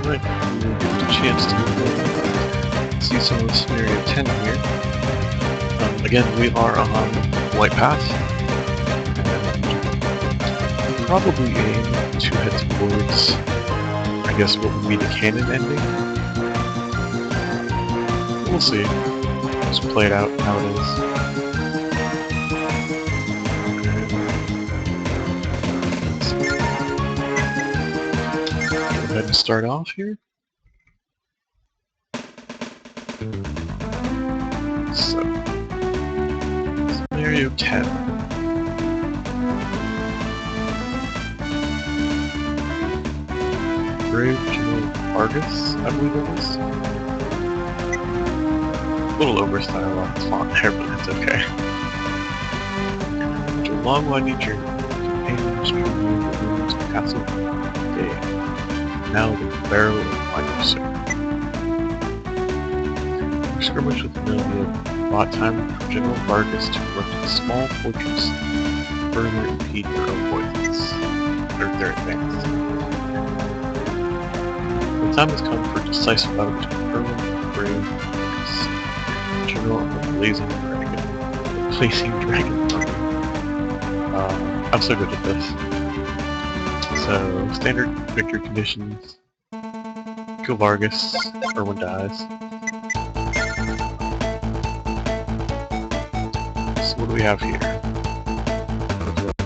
Right, we'll give it a chance to see some of scenario 10 here. Again, we are on White Path, and probably aim to head towards, I guess, what would be the canon ending. We'll see. Just play it out how it is. Go ahead and start off here. So, scenario 10. Brave General Vargas, I believe it was. A little over-styled on the font there, but that's okay. After a long winding journey, companions drew near the ruins of Castle Day, now the barrel of Langrisser. A skirmish with the Militia bought time for General Vargas to erect a small fortress to further impede their avoidance, or their advance. The time has come for a decisive battle between Erwin and Brave Vargas, General of the Blazing Dragon Army. I'm so good at this. So, standard victory conditions. Kill Vargas, Erwin dies. So what do we have here?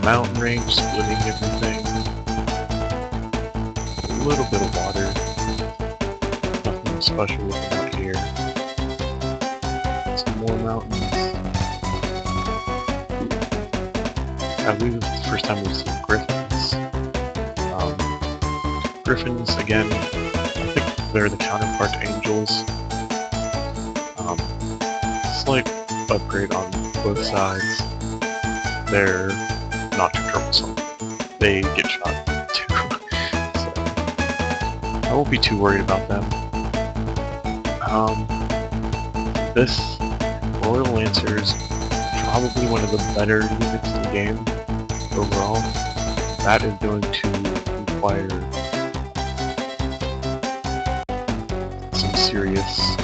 Mountain range, splitting everything. A little bit of water. Nothing special looking out here. Some more mountains. I believe it's the first time we've seen griffins. Griffins, again, I think they're the counterpart to angels. Slight upgrade on both sides. They're not too troublesome. They get shot too. So I won't be too worried about them. This Royal Lancer is probably one of the better units in the game overall. That is going to require some serious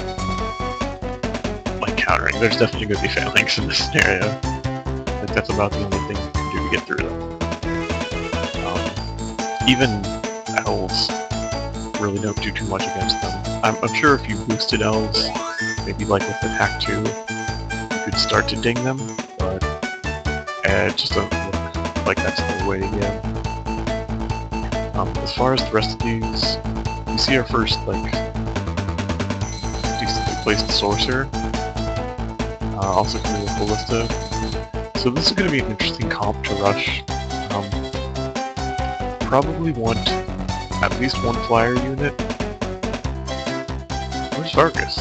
countering. There's definitely going to be phalanx in this scenario. I think that's about the only thing you can do to get through them. Even elves really don't do too much against them. I'm sure if you boosted elves, maybe like with attack 2, you could start to ding them, but it just doesn't look like that's the way to go. As far as the rest of these, you see our first decently placed sorcerer. Also coming with Ballista. So this is going to be an interesting comp to rush. Probably want at least one flyer unit. Where's Vargas?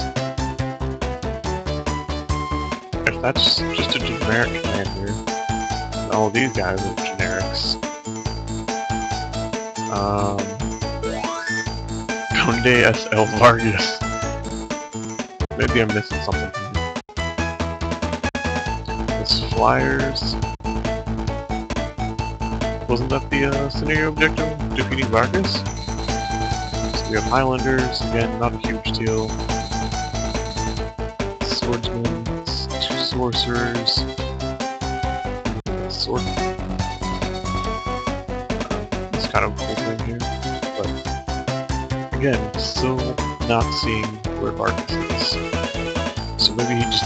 If that's just a generic commander, and all of these guys are generics. Conde SL Vargas. Maybe I'm missing something. Flyers. Wasn't that the scenario objective? Defeating Vargas? So we have Highlanders, again, not a huge deal. Swordsmen, 2 sorcerers. Sword. It's kind of a cool thing here. But again, still not seeing where Vargas is. So maybe he just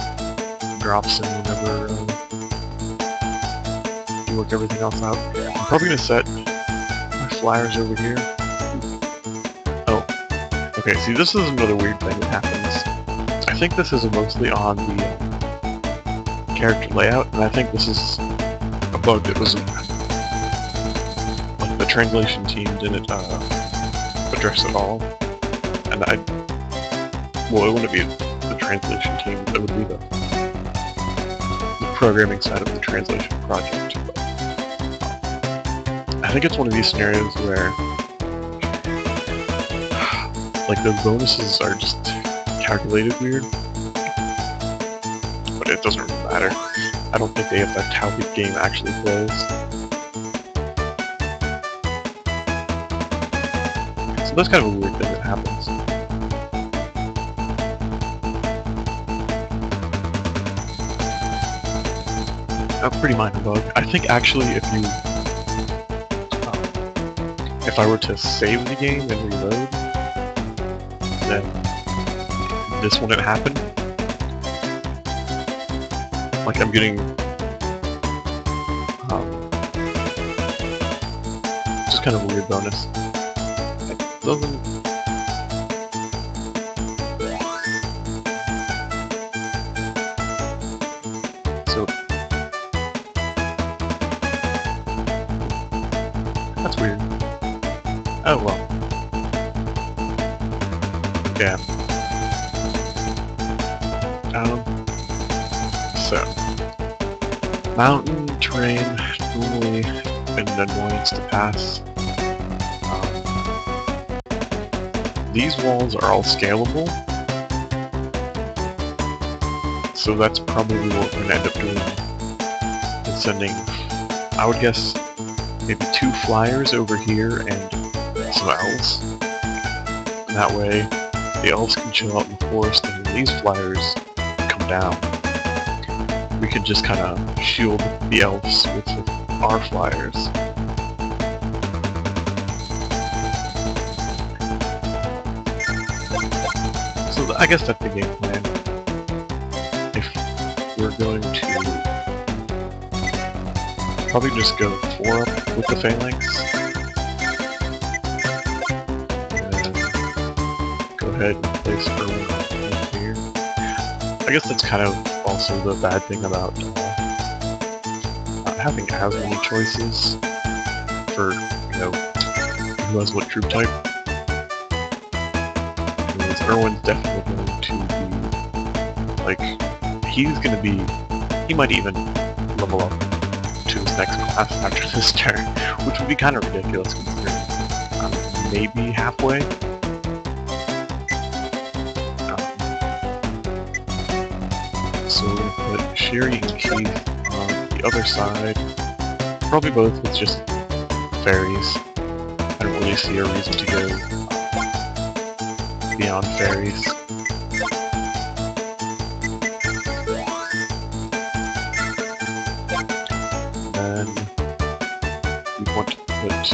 drops in whenever you work everything else out. I'm probably going to set my flyers over here. Oh, okay, see this is another weird thing that happens. I think this is mostly on the character layout, and I think this is a bug that was like the translation team didn't address at all. And well, it wouldn't be the translation team, it would be the programming side of the translation project. But, I think it's one of these scenarios where those bonuses are just calculated weird, but it doesn't really matter. I don't think they affect how the game actually plays. So that's kind of a weird thing that happens. A pretty minor bug. I think actually if I were to save the game and reload, then this wouldn't happen. Like I'm getting just kind of a weird bonus. It doesn't. So that's weird. Oh well. Yeah. So mountain terrain normally an annoyance to pass. These walls are all scalable, so that's probably what we're gonna end up doing. Is sending, I would guess, maybe 2 flyers over here and some elves. And that way, the elves can chill out in the forest, and when these flyers come down, we can just kind of shield the elves with our flyers. So I guess that's the game plan. If we're going to probably just go 4 up with the phalanx. Go ahead and place Erwin here. I guess that's kind of also the bad thing about not having as many choices for, you know, who has what troop type. Because Erwin's definitely going to be, like, he might even level up to his next class after this turn, which would be kind of ridiculous considering maybe halfway. So we'll put Sherry and Keith on the other side, probably both with just fairies. I don't really see a reason to go beyond fairies. Then we want to put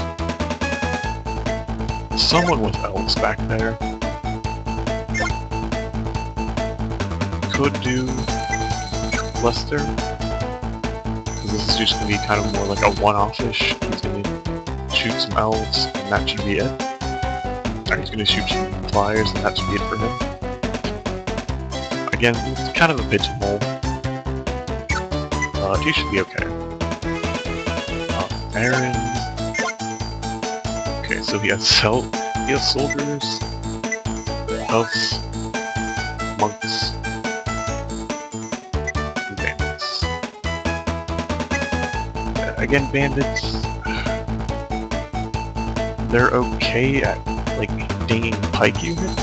someone with elves back there. Could do Lester, because this is just going to be kind of more like a one-off-ish. He's going to shoot some elves, and that should be it. Or he's going to shoot some flyers, and that should be it for him. Again, it's kind of a pigeonhole. He should be okay. Aaron. Okay, so he has soldiers, elves, monks. Again, bandits, they're okay at, like, dinging pike units.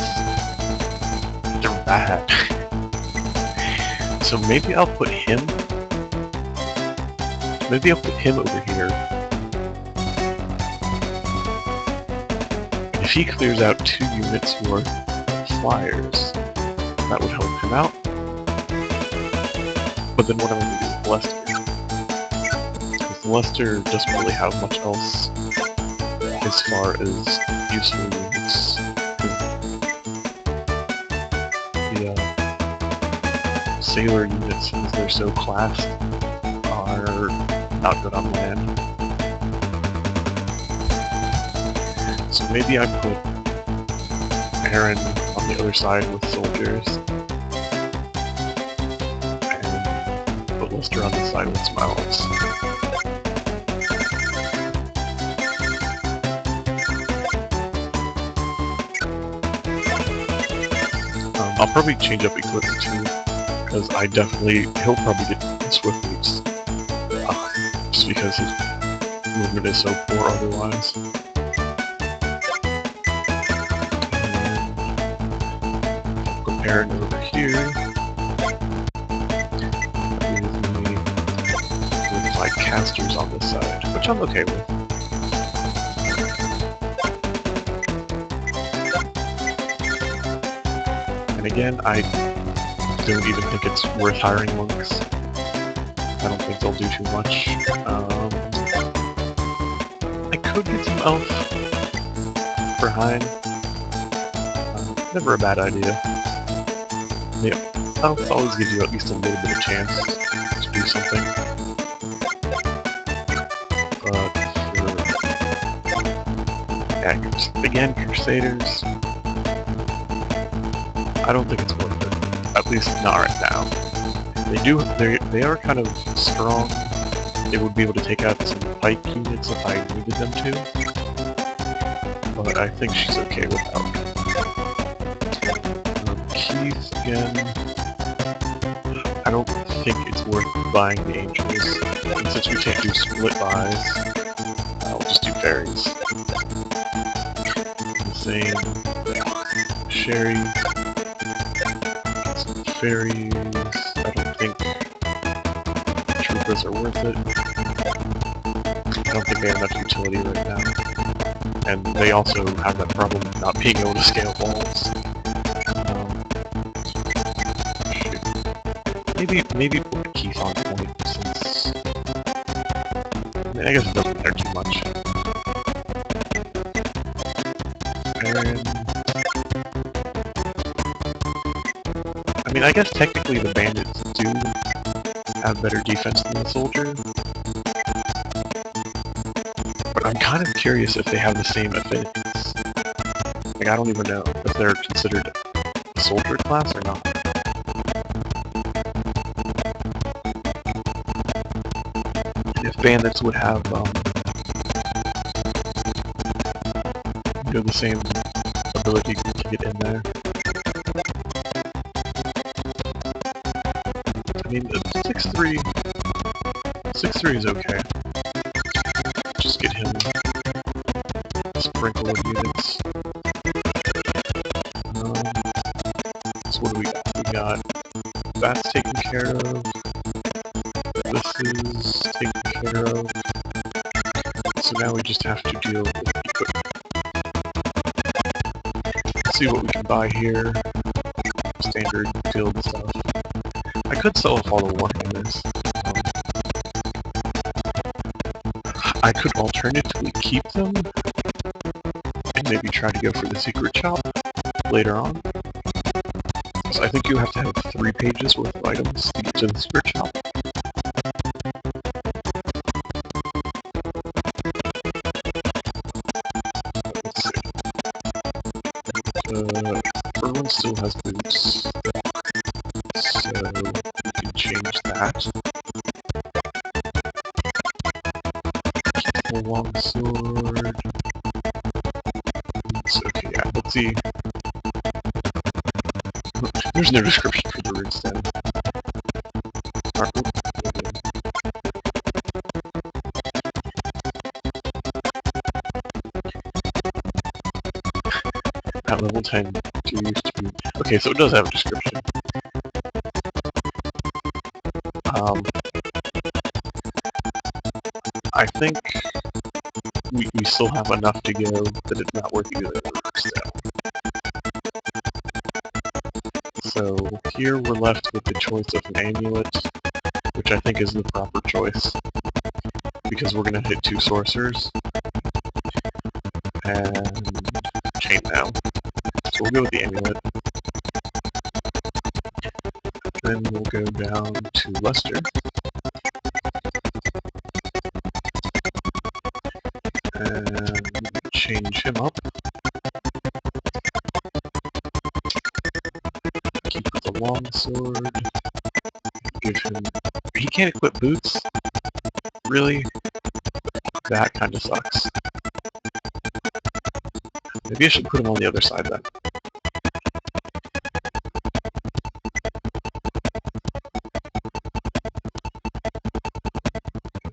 They're bad. So maybe I'll put him over here. If he clears out 2 units worth of flyers, that would help him out. But then what am I going to do with Lester? Lester doesn't really have much else as far as useful units. The sailor units, since they're so classed, are not good on land. So maybe I put Aaron on the other side with soldiers, and put Lester on the side with some elves. I'll probably change up equipment too, because he'll probably get swift boots, just because his movement is so poor otherwise. And put Aaron over here. That leaves me with my casters on this side, which I'm okay with. And again, I don't even think it's worth hiring monks. I don't think they'll do too much. I could get some elf for Hein. Never a bad idea. Yeah, elves always give you at least a little bit of chance to do something. But for, again, Crusaders, I don't think it's worth it. At least not right now. They are kind of strong. They would be able to take out some pike units if I needed them to. But I think she's okay without. Keith, again, I don't think it's worth buying the angels. And since we can't do split buys, I'll just do fairies. The same. Sherry. Some fairies. I don't think troopers are worth it. I don't think they have enough utility right now. And they also have that problem of not being able to scale walls. Maybe put Keith on point since I guess it doesn't matter too much. And I mean, I guess technically the bandits do have better defense than the soldier, but I'm kind of curious if they have the same affinities. Like, I don't even know if they're considered a soldier class or not. If bandits would have, the same ability to get in there. I mean, 6-3 is okay. Just get him a sprinkle of units. So what do we got? We got that's taken care of. This is taken care of. So now we just have to deal with equipment. Let's see what we can buy here. Standard field stuff. I could sell off all the Warhammers. I could alternatively keep them and maybe try to go for the secret shop later on. So I think you have to have 3 pages worth of items to get to the secret shop. Let's see. Erwin still has boots, so we can change that. Keep the longsword. Okay, yeah, let's see. There's no description for the root stem. At level 10, you're used to be... Okay, so it does have a description. I think we still have enough to go that it's not worth either the root stem. So here we're left with the choice of an amulet, which I think is the proper choice, because we're going to hit 2 sorcerers, and chainmail. So we'll go with the amulet. Then we'll go down to Lester. And change him up. Keep the longsword. Give him... He can't equip boots? Really? That kind of sucks. Maybe I should put him on the other side then.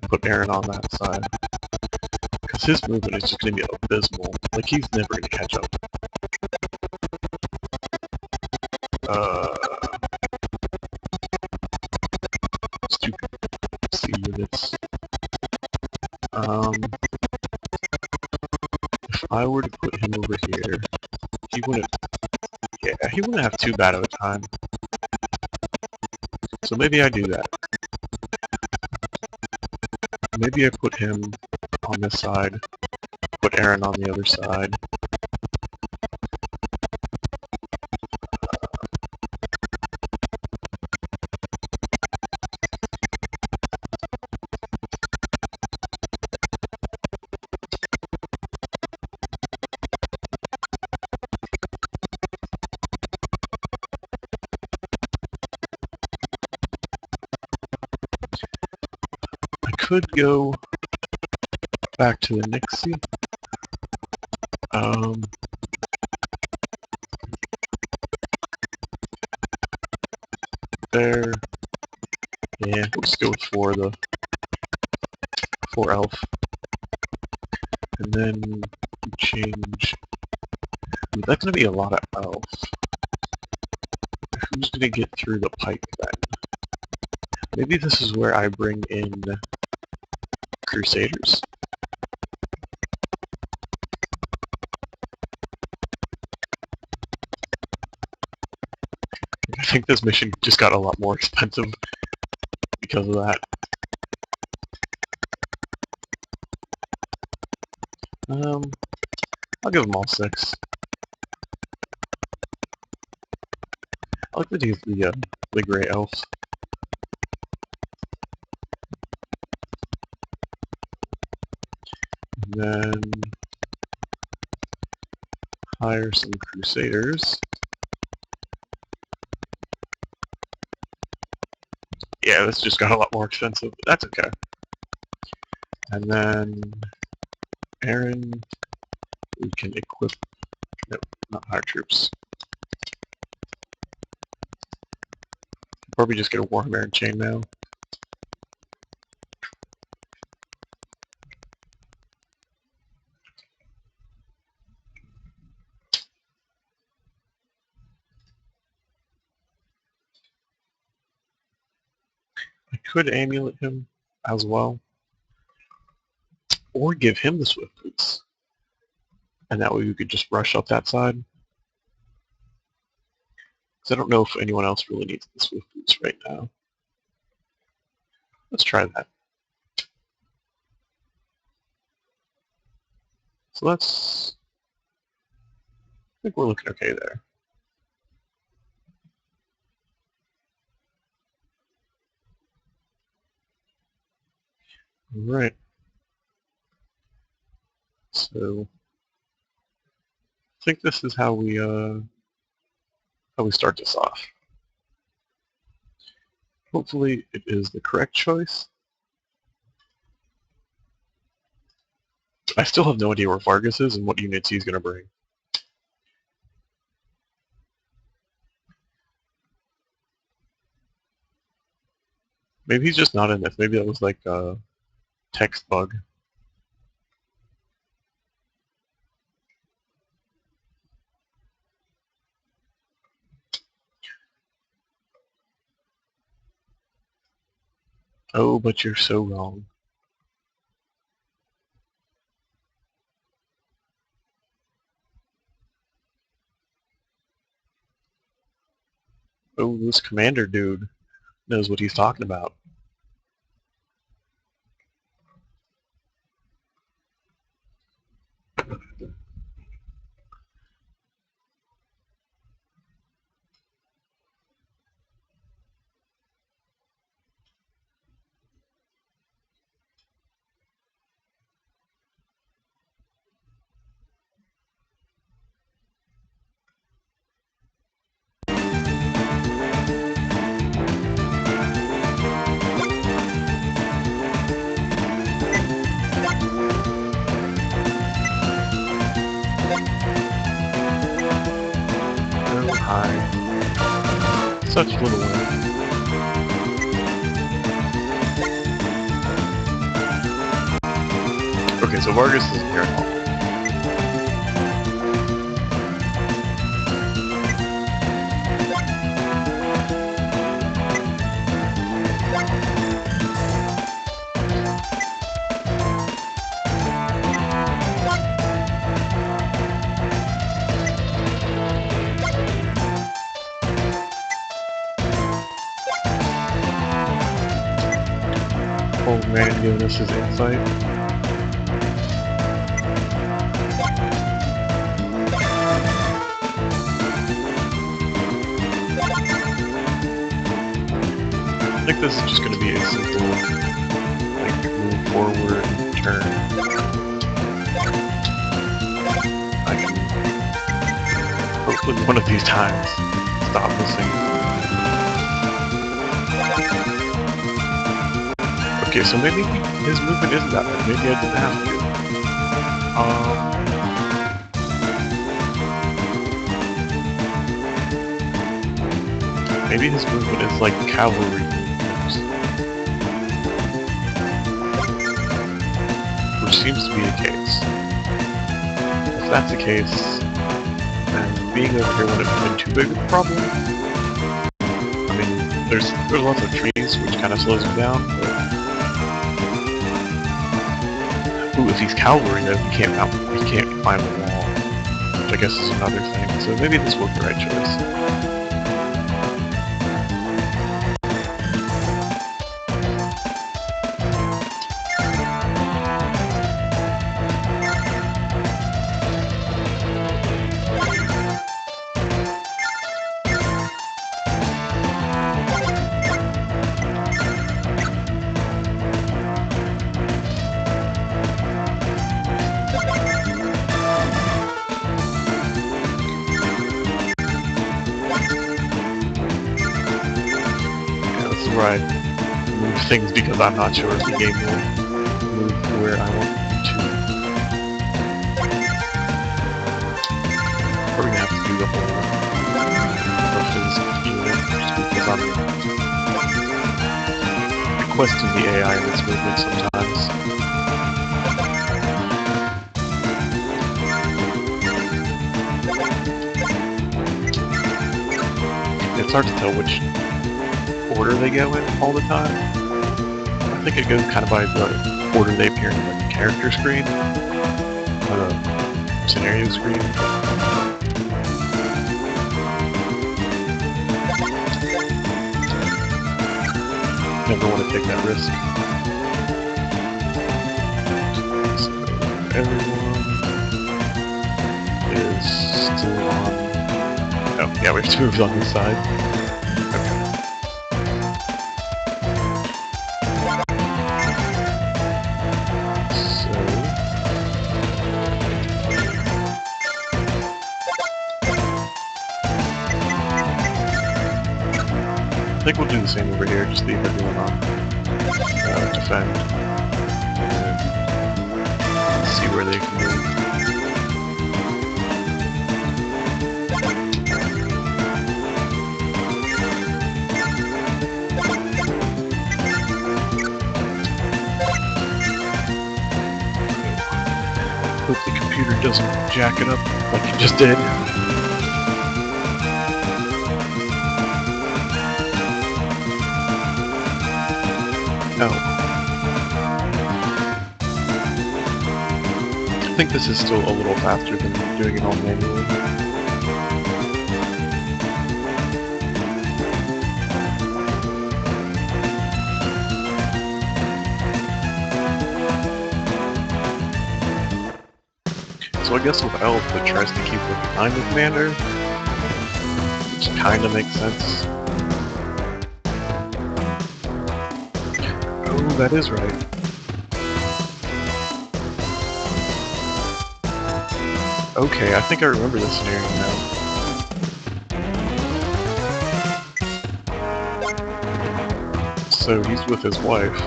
Put Aaron on that side. Because his movement is just going to be abysmal. Like, he's never going to catch up. Stupid C units. If I were to put him over here, he wouldn't... Yeah, he wouldn't have too bad of a time. So maybe I do that. Maybe I put him on this side, put Aaron on the other side. I could go back to the Nixie. There. Yeah, we'll just go with 4, the 4 elf. And then change. That's going to be a lot of elf. Who's going to get through the pipe then? Maybe this is where I bring in Crusaders. I think this mission just got a lot more expensive because of that. I'll give them all 6. I like to do the gray elves. And then hire some Crusaders. Yeah, this just got a lot more expensive, but that's okay. And then Aaron, we can equip, nope, not hire troops. Probably just get a Warhammer and chainmail. I could amulet him as well, or give him the swift boots, and that way we could just rush up that side. Because I don't know if anyone else really needs the swift boots right now. Let's try that. So I think we're looking okay there. All right. So I think this is how we start this off. Hopefully it is the correct choice. I still have no idea where Vargas is and what units he's going to bring. Maybe he's just not in this. Maybe that was like a text bug. Oh, but you're so wrong. Oh, this commander dude knows what he's talking about. Oh, hi. Such little win. Okay, so Vargas is here at home. old man giving us his insight. I think this is just going to be a simple, like, move forward, turn. I can, hopefully one of these times, stop missing. Okay, so maybe his movement isn't that bad. Maybe I didn't have to. Maybe his movement is like cavalry movement. Which seems to be the case. If that's the case, then being over here wouldn't have been too big of a problem. I mean, there's lots of trees, which kind of slows him down, but... Ooh, if he's cavalry though, he can't climb the wall, which I guess is another thing. So maybe this was the right choice. Where I move things because I'm not sure if the game will move where I want it to. We're gonna have to do the whole Russians unit just because I'm requesting the AI in this movement sometimes. It's hard to tell which order they go in all the time. I think it goes kind of by the order they appear in like, the character screen, or the scenario screen. Never want to take that risk. So everyone is still on... Oh, yeah, we have to move on this side. I think we'll do the same over here, just leave everyone on defend, and see where they can move. Hope the computer doesn't jack it up like it just did. Oh. I think this is still a little faster than doing it all manually. So I guess with Elf, it tries to keep it behind the commander, which kinda makes sense. That is right. Okay, I think I remember this scenario now. So he's with his wife.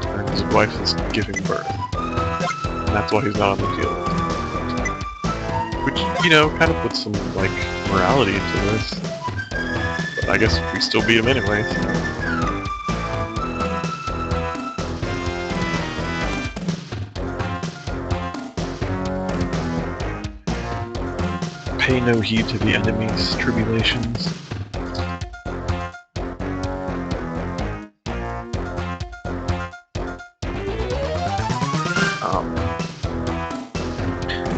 And his wife is giving birth. And that's why he's not on the field. Which, you know, kind of puts some, like, morality into this. I guess we still beat him anyway, so... Pay no heed to the enemy's tribulations.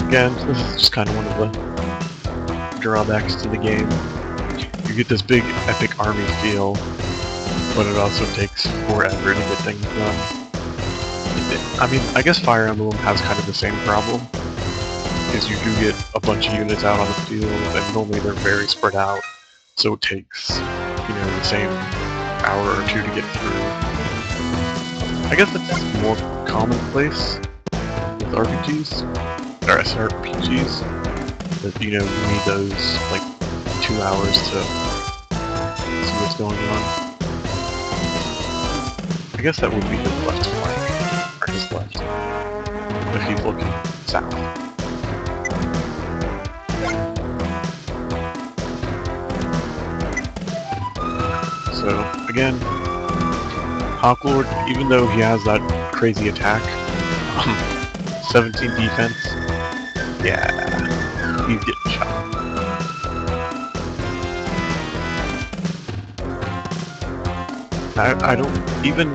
Again, this is just kind of one of the drawbacks to the game. You get this big epic army feel, but it also takes forever to get things done. I mean, I guess Fire Emblem has kind of the same problem, is you do get a bunch of units out on the field, and normally they're very spread out, so it takes, you know, the same hour or two to get through. I guess it's more commonplace with RPGs, or SRPGs, that, you know, you need those, like, 2 hours to see what's going on. I guess that would be his left flank, or his left, if he's looking south. So, again, Hawklord, even though he has that crazy attack, 17 defense, yeah, he's getting shot. I don't, even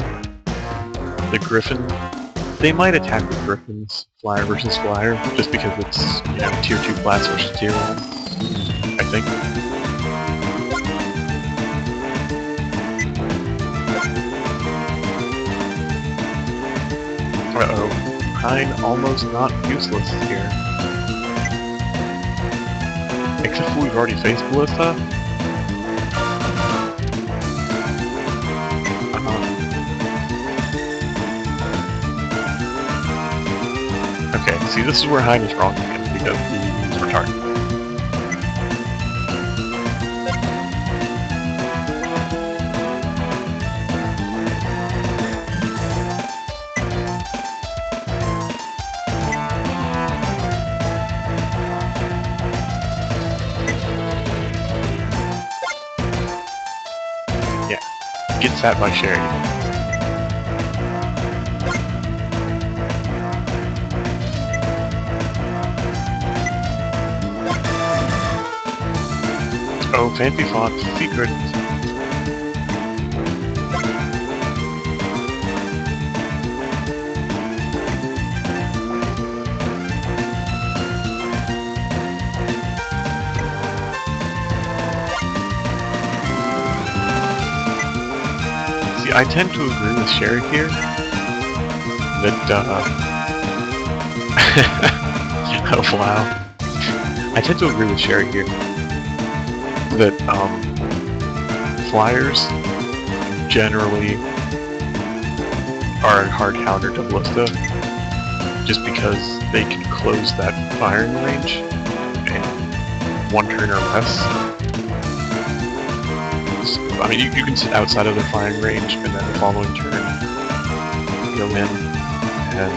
the Griffin, they might attack with Griffins, Flyer versus Flyer, just because it's, you know, tier 2 class versus tier 1, I think. Uh-oh, Hein almost not useless here. Except for we've already faced Ballista. Okay, see, this is where Hein is wrong again, because he's retarded. Yeah, get sat by Sherry. Oh, fancy font, secret. See, I tend to agree with Sherry here that, oh wow. I tend to agree with Sherry here that Flyers generally are a hard counter to Ballista, just because they can close that firing range in 1 turn or less. So, I mean, you can sit outside of their firing range, and then the following turn go in and,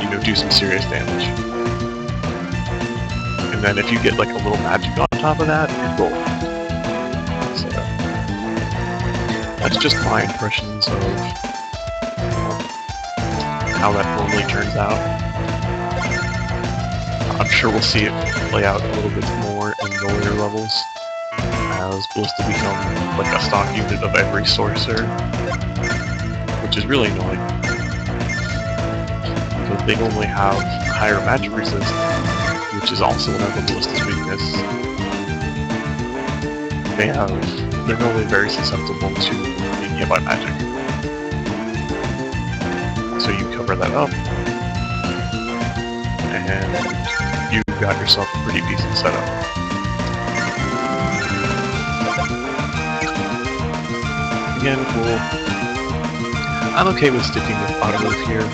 you know, do some serious damage. And then if you get like a little magic on top of that, you're golden. So that's just my impressions of how that normally turns out. I'm sure we'll see it play out a little bit more in the later levels, as Ballista become like a stock unit of every sorcerer, which is really annoying, because they normally have higher magic resist, which is also another Ballista's weakness. They're normally very susceptible to being hit by magic. So you cover that up, and you've got yourself a pretty decent setup. Again, I'm okay with sticking with Autoliv here.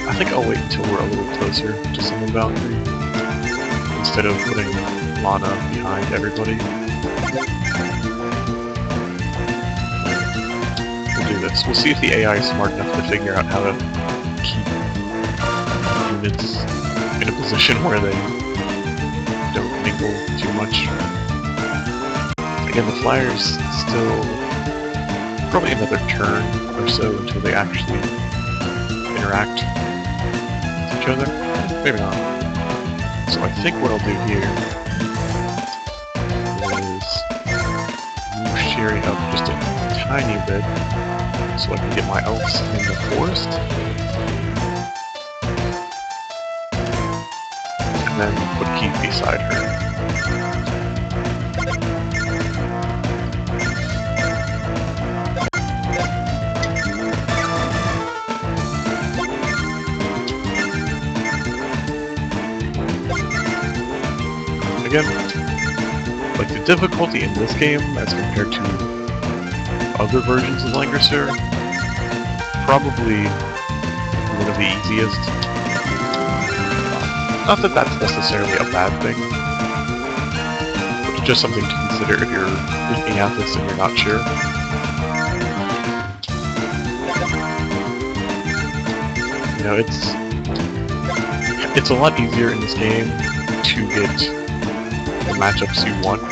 I think I'll wait until we're a little closer to Summon Valkyrie, instead of putting mana behind everybody. We'll do this. We'll see if the AI is smart enough to figure out how to keep units in a position where they don't mingle too much. Again, the Flyers still probably another turn or so until they actually interact with each other. Maybe not. So I think what I'll do here is move Sherry up just a tiny bit so I can get my elves in the forest. And then put Keith beside her. Again, like the difficulty in this game as compared to other versions of Langrisser, probably one of the easiest. Not that that's necessarily a bad thing, but just something to consider if you're looking at this and you're not sure. You know, it's a lot easier in this game to get the matchups you want,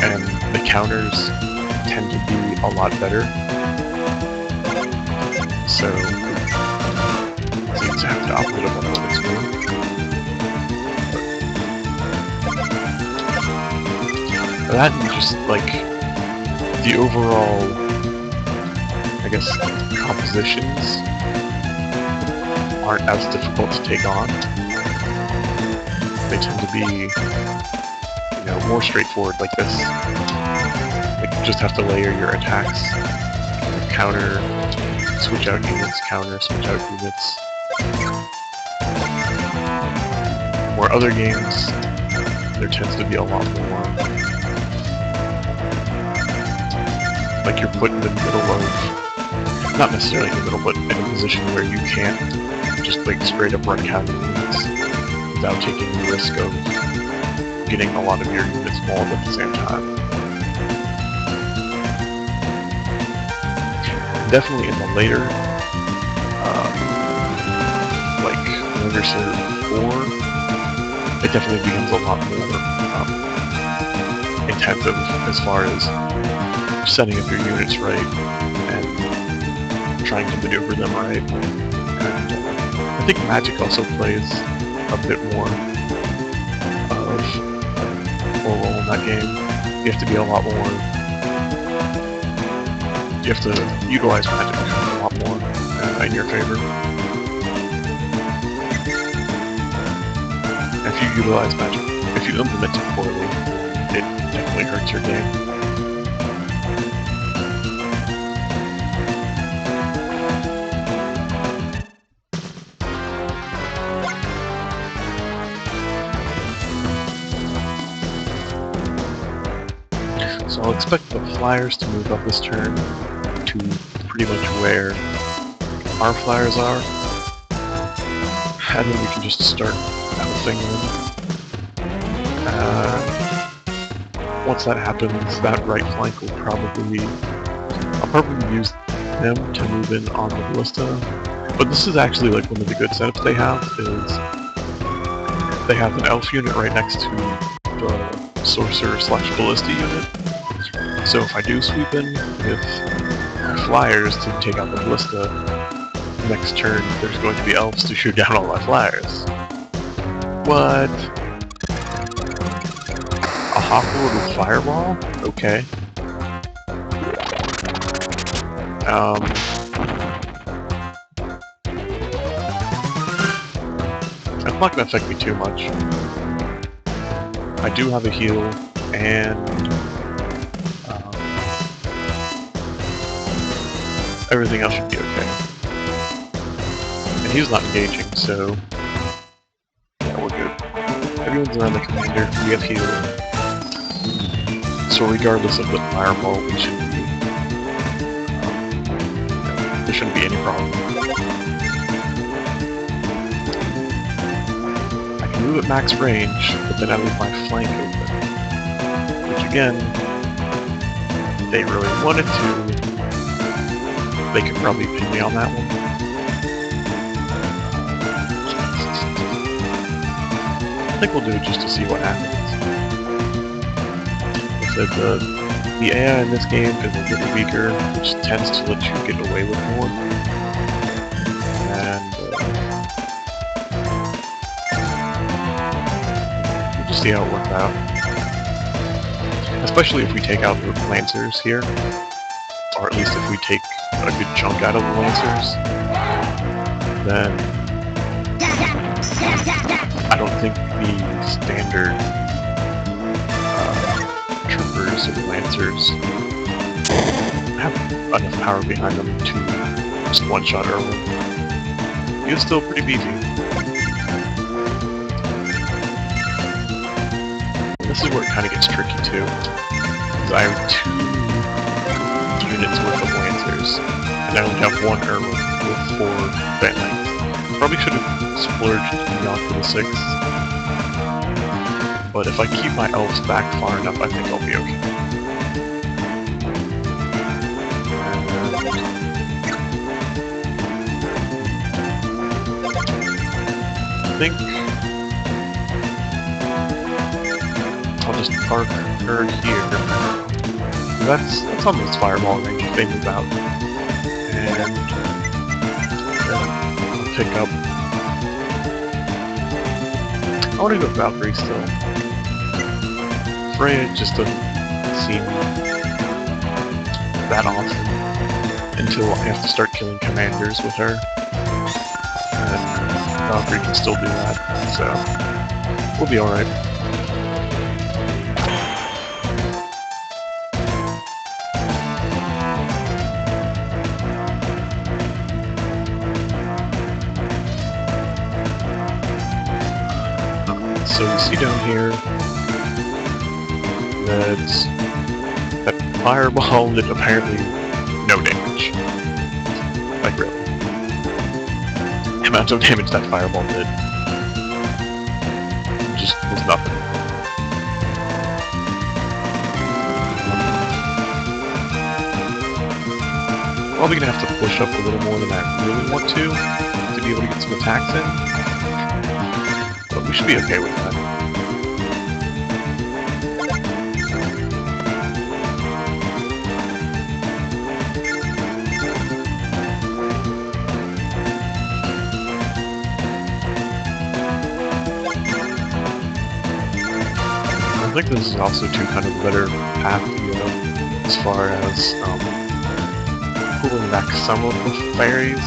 and the counters tend to be a lot better. So, seems to have the opposite of what I was doing. That and just like the overall, I guess, compositions aren't as difficult to take on. They tend to be, you know, more straightforward like this. Like you just have to layer your attacks, counter, switch out units, counter, switch out units. Where other games, there tends to be a lot more, like you're put in the middle of, not necessarily in the middle, but in a position where you can't just like straight up run counter units without taking the risk of getting a lot of your units mauled at the same time. Definitely in the later, like Langrisser 4, it definitely becomes a lot more intensive as far as setting up your units right and trying to maneuver them right. And I think magic also plays a bit more of a role in that game. You have to be a lot more. You have to utilize magic a lot more in your favor. If you utilize magic, if you implement it poorly, it definitely hurts your game. So I'll expect the flyers to move up this turn to pretty much where our flyers are, and then we can just start thing in. Once that happens, that right flank will I'll probably use them to move in on the ballista. But this is actually like one of the good setups they have, is they have an elf unit right next to the sorcerer/ballista unit. So if I do sweep in with my flyers to take out the ballista, next turn there's going to be elves to shoot down all my flyers. What? A hawklord with fireball? Okay. That's not gonna affect me too much. I do have a heal, and everything else should be okay. And he's not engaging, so yeah, we're good. Everyone's around the commander, we have heal. So regardless of the fireball, we shouldn't be, there shouldn't be any problem. I can move at max range, but then I leave my flank open. Which again, if they really wanted to, they could probably pin me on that one. I think we'll do it just to see what happens. Like the AI in this game is a little weaker, which tends to let you get away with more. And we'll just see how it works out. Especially if we take out the Lancers here, or at least if we take a good chunk out of the Lancers, then I don't think the standard troopers and Lancers have enough power behind them to just one-shot Erwin. He was still pretty beefy. this is where it kind of gets tricky too, because I have 2 units worth of Lancers, and I only have 1 with 4 Bat Knights. Probably should have splurged beyond for the 6, but if I keep my elves back far enough, I think I'll be okay. I think I'll just park her here. That's almost fireball range if they move out. And I'll pick up. I want to go Valkyrie still. Freya just doesn't seem that awesome until I have to start killing commanders with her. And Valkyrie can still do that, so we'll be alright. So we see down here that fireball did apparently no damage. Like really. The amount of damage that fireball did just was nothing. Probably gonna have to push up a little more than I really want to be able to get some attacks in. But we should be okay with that. I think this is also too kind of a better path to go as far as pulling back some of the fairies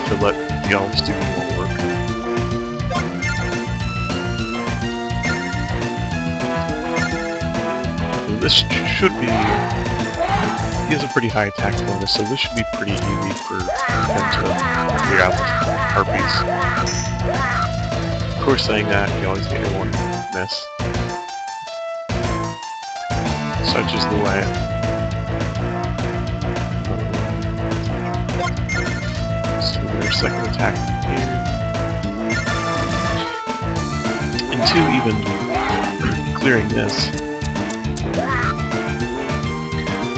to let the elves do more work. This should be... He has a pretty high attack bonus, so this should be pretty easy for him to clear out the harpies. Of course, saying that, you always get your one miss. Such is the way. So their second attack here. And 2, even clearing this,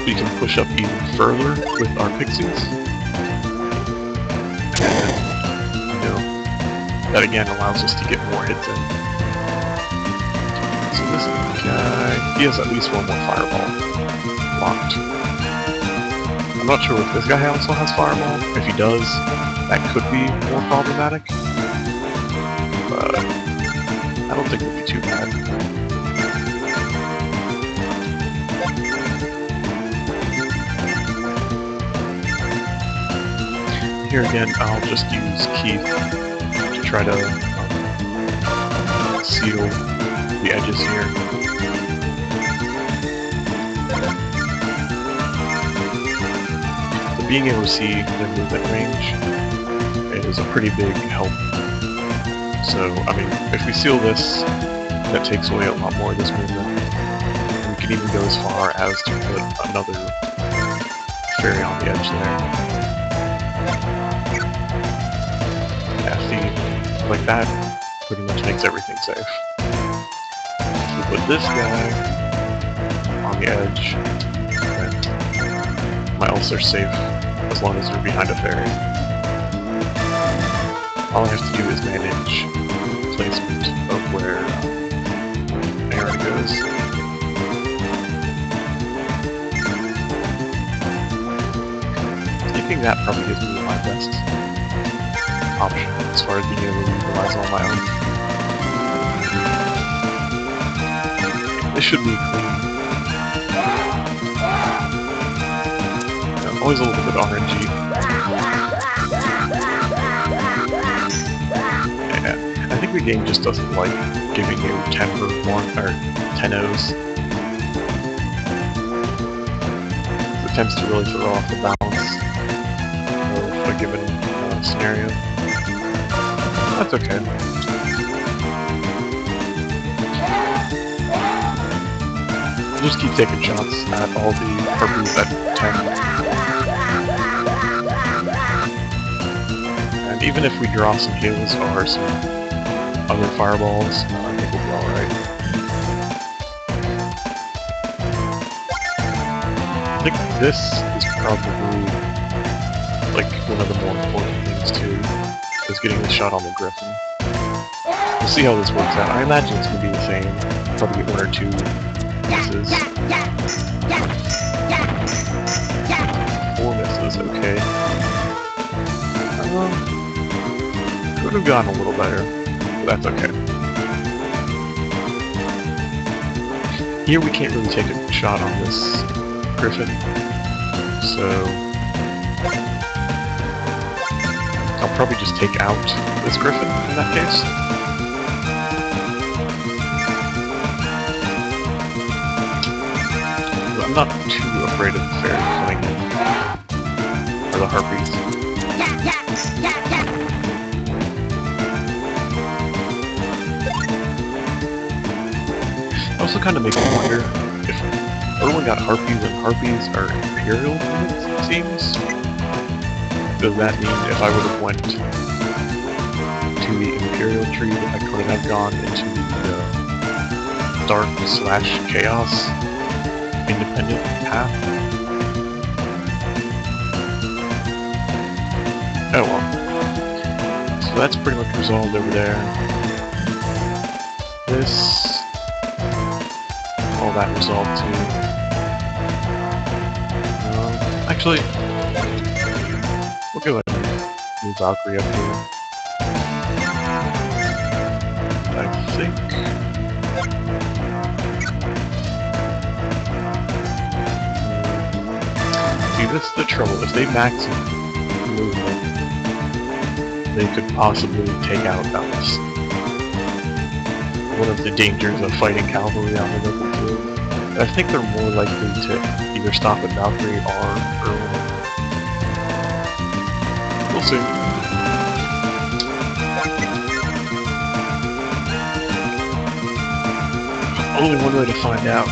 we can push up even further with our pixies. And, you know, that again allows us to get more hits in. So this guy, he has at least 1 more fireball locked. I'm not sure if this guy also has fireball. If he does, that could be more problematic. But I don't think it would be too bad. Here again, I'll just use Keith to try to seal the edges here. But being able to see their movement range is a pretty big help. So, I mean, if we seal this, that takes away a lot more of this movement. And we can even go as far as to put another fairy on the edge there. Like that pretty much makes everything safe. So we put this guy on the edge, and my elves are safe as long as they're behind a fairy. All I have to do is manage placement of where Aaron goes. I think that probably gives me my best option as far as being able to utilize all my own. This should be clean. Yeah, always a little bit RNG. Yeah, I think the game just doesn't like giving you 10 for 1 or 10 O's. It tends to really throw off the balance of a given scenario. That's okay. just keep taking shots at all the harpies that tend. And even if we draw some kills or some other fireballs, I think we'll be alright. I think this is probably like one of the more important things too, is getting the shot on the Griffin. We'll see how this works out. I imagine it's going to be the same. Probably get 1 or 2 misses. 4 misses, okay. Could have gone a little better, but that's okay. Here we can't really take a shot on this Griffin, so I'll probably just take out this Griffin in that case. I'm not too afraid of the fairy coming in. Or the harpies. I also kind of makes me wonder if Erwin got harpies and harpies are Imperial units, it seems. Does that mean if I would have went to the Imperial tree that I could have gone into the Dark/Chaos independent path? Oh well. So that's pretty much resolved over there. This... all that resolved too. Actually, we'll go ahead and move Valkyrie up here. I think... see, this is the trouble. If they max movement, they could possibly take out Ellis. One of the dangers of fighting cavalry on the level 2. I think they're more likely to either stop at Valkyrie or Erwin. We'll see. Only one way to find out.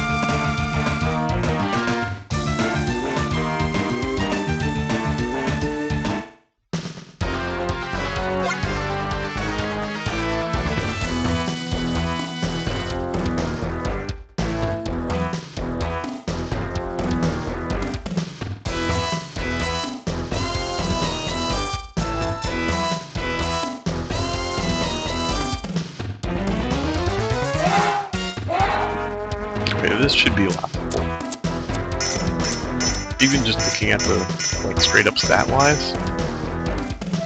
This should be laughable. Even just looking at the, like, straight up stat-wise,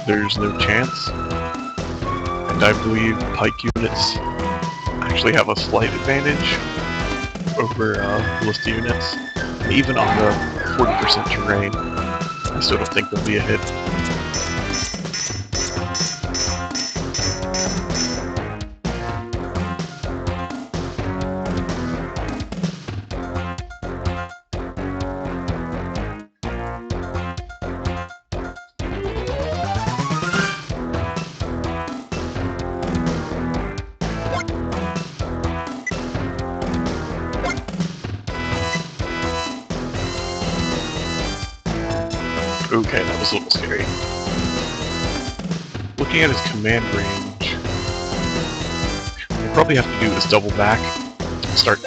there's no chance. And I believe pike units actually have a slight advantage over ballista units. Even on the 40% terrain, I still don't think there'll be a hit. Okay, that was a little scary. Looking at his command range, what we'll probably have to do is double back and start.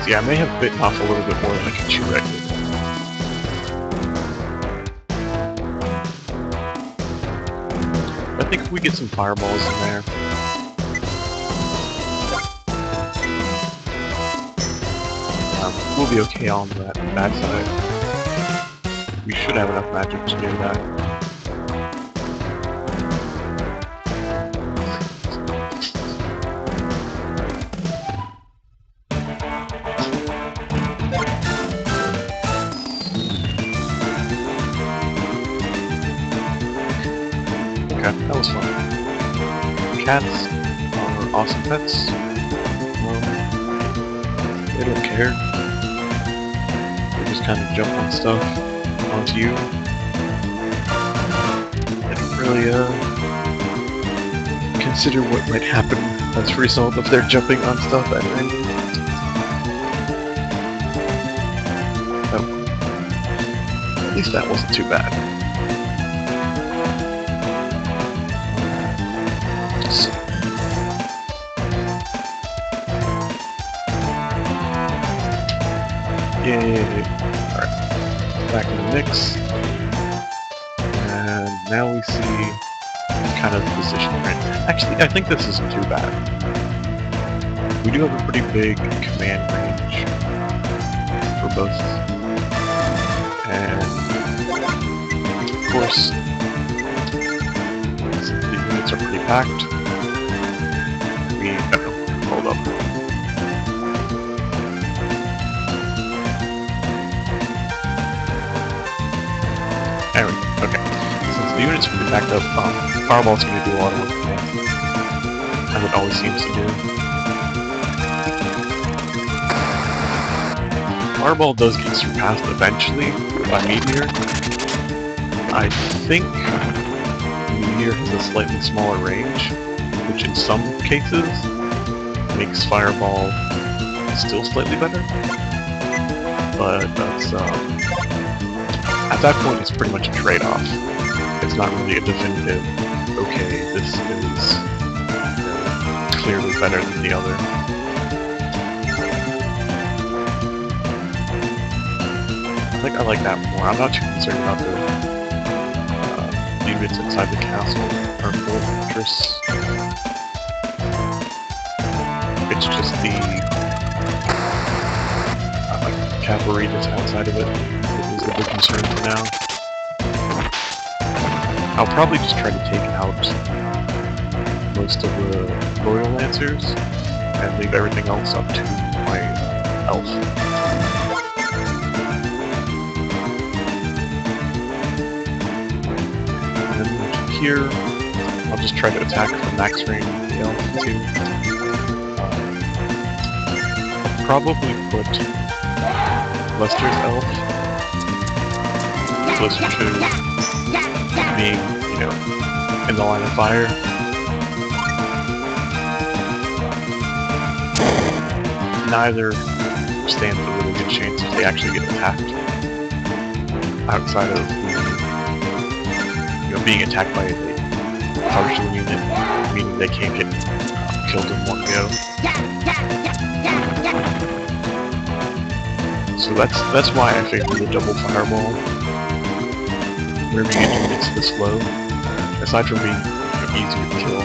See, I may have bitten off a little bit more than I can chew right now. I think if we get some fireballs in there, we'll be okay on that bad side. We should have enough magic to do that. Okay, that was fun. Cats are awesome pets. They don't care. Just kind of jump on stuff onto you. They don't really consider what might happen That's free salt if they're jumping on stuff at random. Oh. At least that wasn't too bad. Yay! Alright. Back in the mix. And now we see kind of the position we're in. Actually, I think this isn't too bad. We do have a pretty big command range for both. And of course, since the units are pretty packed, we hold up. Anyway, okay. Since the units are pretty backed up, Fireball's going to do a lot of work for me, as it always seems to do. Fireball does get surpassed eventually by Meteor. I think Meteor has a slightly smaller range, which in some cases makes Fireball still slightly better. But that's, at that point it's pretty much a trade-off. It's not really a definitive, okay, this is clearly better than the other. I think I like that more. I'm not too concerned about the units inside the castle or fortress. It's just the cavalry that's outside of it that is the big concern for now. I'll probably just try to take out most of the Royal Lancers and leave everything else up to my elf. And then here, I'll just try to attack from max range with the elf too. I'll probably put Lester's elf closer to being, you know, in the line of fire. Neither stands a really good chance if they actually get attacked outside of, you know, being attacked by a partial unit, meaning they can't get killed in one go. So that's why I favor the double fireball. Whenever you get units this low, aside from being easier to kill,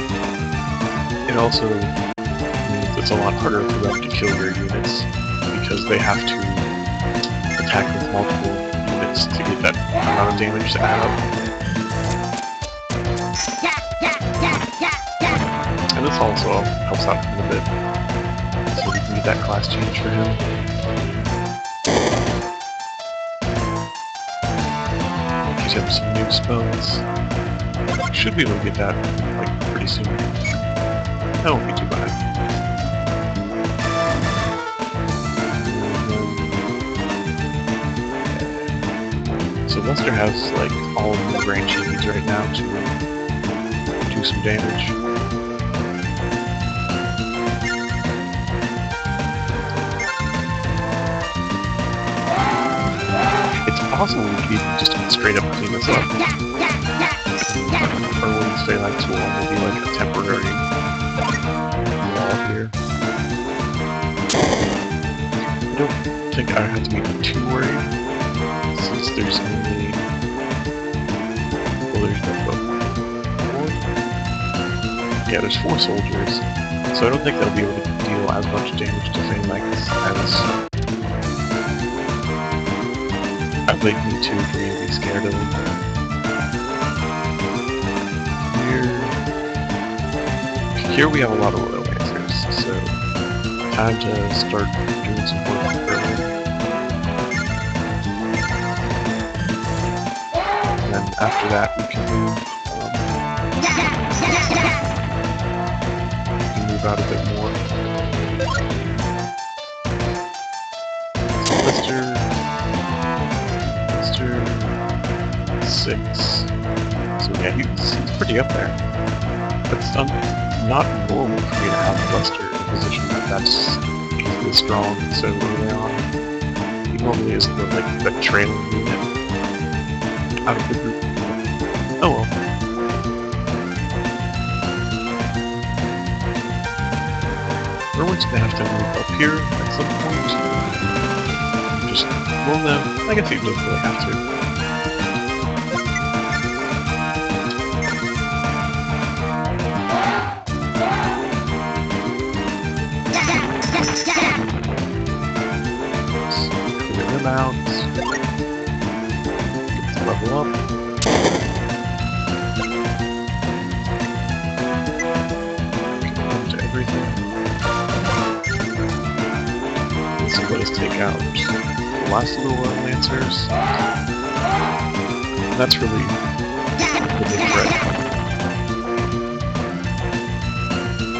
it also means it's a lot harder for them to kill your units because they have to attack with multiple units to get that amount of damage to add up. And this also helps out a little bit, so we can get that class change for him. Have some new spells. Should be able to get that like pretty soon. That won't be too bad. So Lester has like all the range he needs right now to do some damage. Possible we could even just straight up clean this up. Or will the Phalanx will only be like a temporary wall here. I don't think I have to be too worried, since there's only... well, there's no four? Yeah, there's 4 soldiers, so I don't think they'll be able to deal as much damage to Phalanx as I'd like me to for me to be scared of them. Here we have a lot of Royal Lancers, so time to start doing some work early. And then after that we can move out a bit more. So Mr. 6. So yeah, he's pretty up there. But not normal for me to have Lester in a position that's this strong so early on. He normally is the trailing unit out of the group. Oh well. Everyone's gonna have to move up here at some point. Just, well no, I guess he doesn't really have to. Clear them out. Level up. Into everything. So let us take out the last of the Royal Lancers. And that's really the big threat.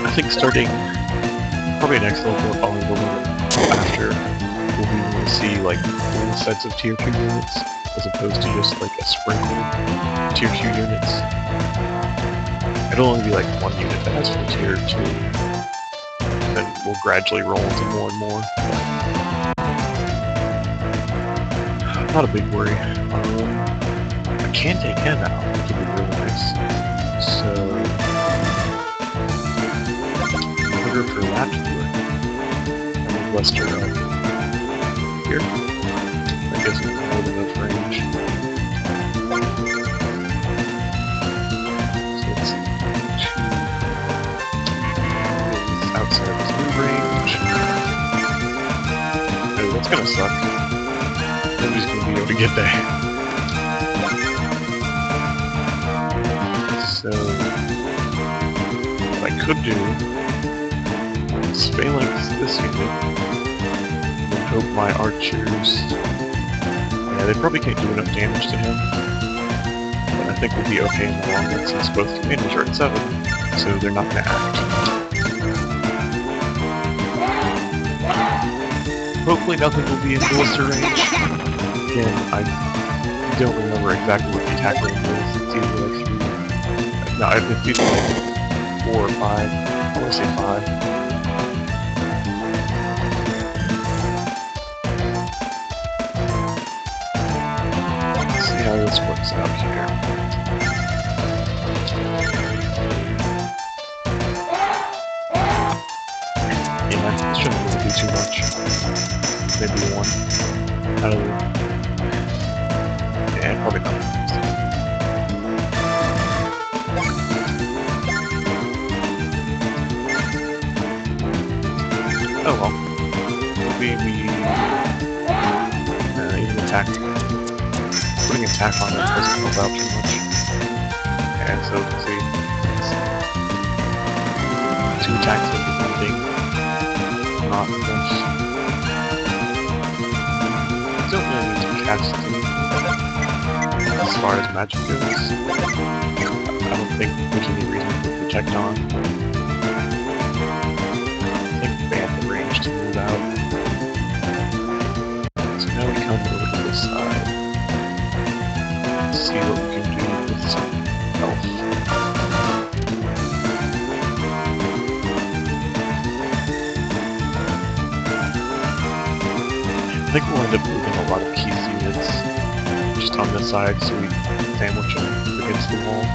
I think starting probably next level, probably the one after, we'll be able to see like full sets of tier 2 units as opposed to just like a sprinkle of tier 2 units. It'll only be like one unit that has full tier 2. Then we'll gradually roll into more and more. Not a big worry. I can take him out, which would be really nice. So, in order for that to work, I need Lester up here. That gives me more than enough range. So let's see. He's outside of his move range. Oh, that's gonna suck. Nobody's gonna be able to get there. So, what I could do is phalanx this unit and hope my archers. Yeah, they probably can't do enough damage to him, but I think we'll be okay in the long run since both commanders are at 7, so they're not gonna act. Hopefully nothing will be in ballista range. Again, I don't remember exactly what the attack range is. It's either like 3... No, it's either like 4 or 5. I want to say 5. Let's see how this works out here. Yeah, this shouldn't really be too much. Maybe 1 out of the... Yeah, probably not. Oh well. Maybe we even attack. Putting attack on it doesn't help out too much. And so let's see. 2 attacks of the thing. Not much. Don't really need to cast it as far as magic goes. I don't think there's any reason to protect on. I think they have the range to move out. So now we come over to this side. Let's see what we can do with some health. I think we'll end up moving a lot of keys units just on this side so we can sandwich them against the wall.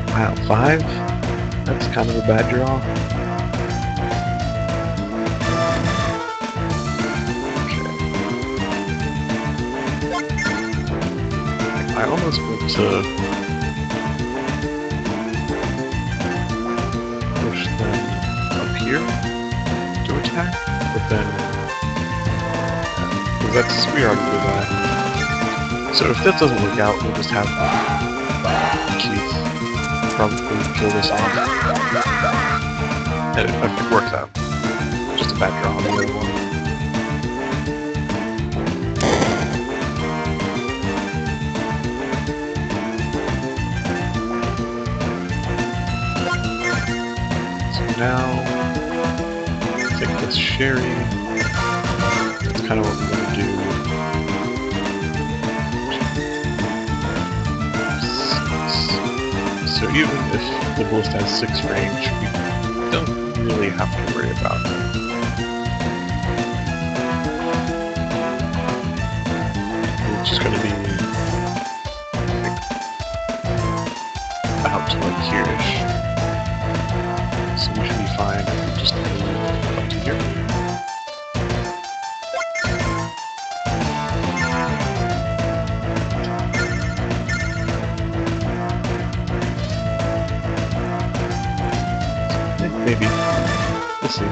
Wow, 5? That's kind of a bad draw. Okay. I almost went to push them up here to attack, but then we already did that. So if that doesn't work out, we'll just have Keith probably kill this off. If it works out. Just a bad draw on the other one. Cherry. That's kind of what we're going to do. So even if the ballista has 6 range, we don't really have to worry about it. It's just going to be like, out to like here-ish. So we should be fine if we just move up to here. Maybe. We'll see.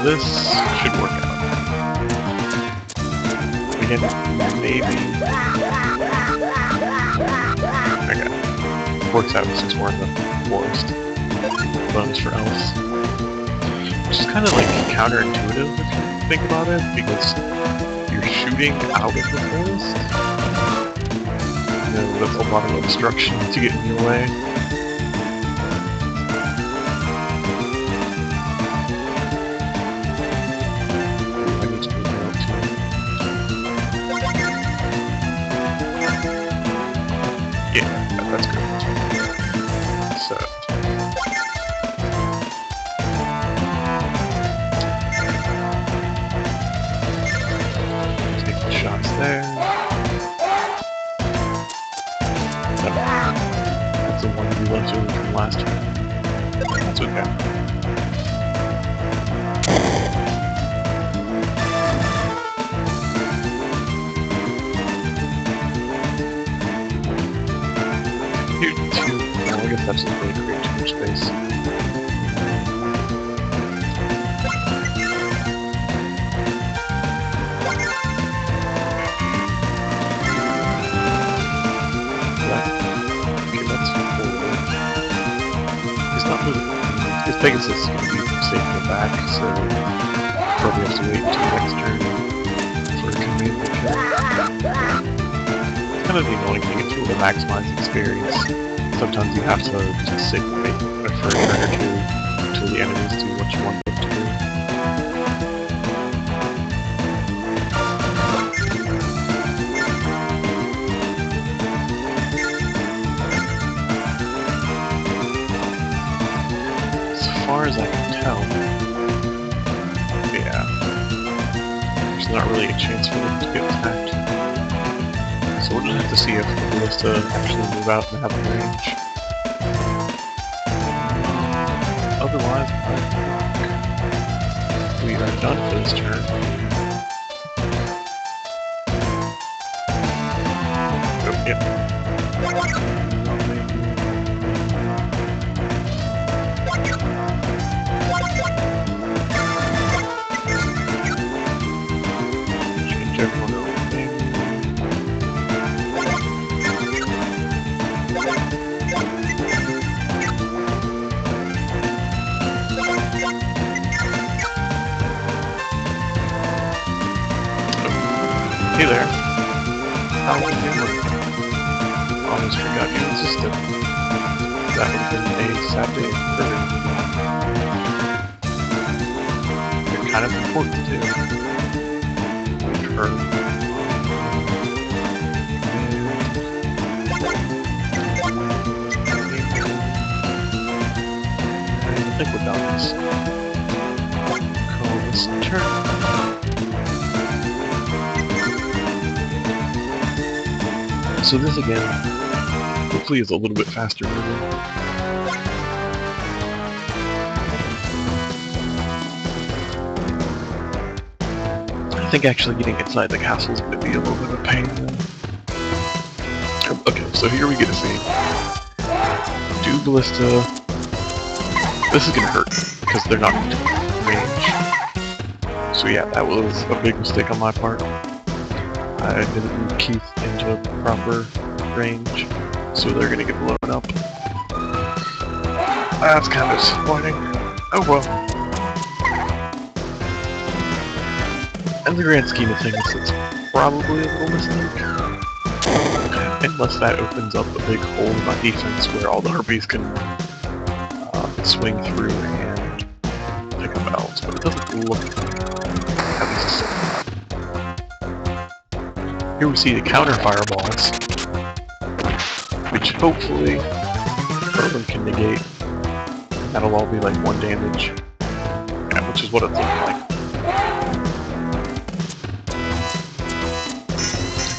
This should work out. Again, maybe... Okay. Works out since we're in the forest. Bonus for elves. Which is kind of like counterintuitive if you think about it, because you're shooting out of the forest. You know, that's a lot of obstruction to get in your way. That's good. So take the shots there. That's the one we left over from last time. That's okay. I guess that's not really create too much space. Okay, that's 4. He's not moving. His Pegasus is going to be safe in the back, so probably have to wait until next turn for a command check. It's kind of the annoying thing if you want to maximize experience. Sometimes you have to just sit and wait for a turn or two until the enemies do what you want them to do. As far as I can tell, yeah, there's not really a chance for them to get attacked. So we'll just have to see if the ballista actually move out and have a range. Otherwise, I think we are done for this turn. Oh, yeah. Change everyone over. Hey there. How are you doing? Almost forgot you existed. That would have been a sad day for everyone. You're kind of important too. Return. I think we're done this. Call this turn. So this again, hopefully is a little bit faster moving. I think actually getting inside the castle is going to be a little bit of a pain. Okay, so here we get to see. Do ballista. This is going to hurt, because they're not into range. So yeah, that was a big mistake on my part. I didn't move Keith into a proper range, so they're gonna get blown up. That's kind of disappointing. Oh well. In the grand scheme of things, it's probably a little mistake. Unless that opens up a big hole in my defense where all the harpies can swing through and pick up elves, but it doesn't look like at least so far. Here we see the counter fireballs, which hopefully Urban can negate. That'll all be like 1 damage, yeah, which is what it's looking like.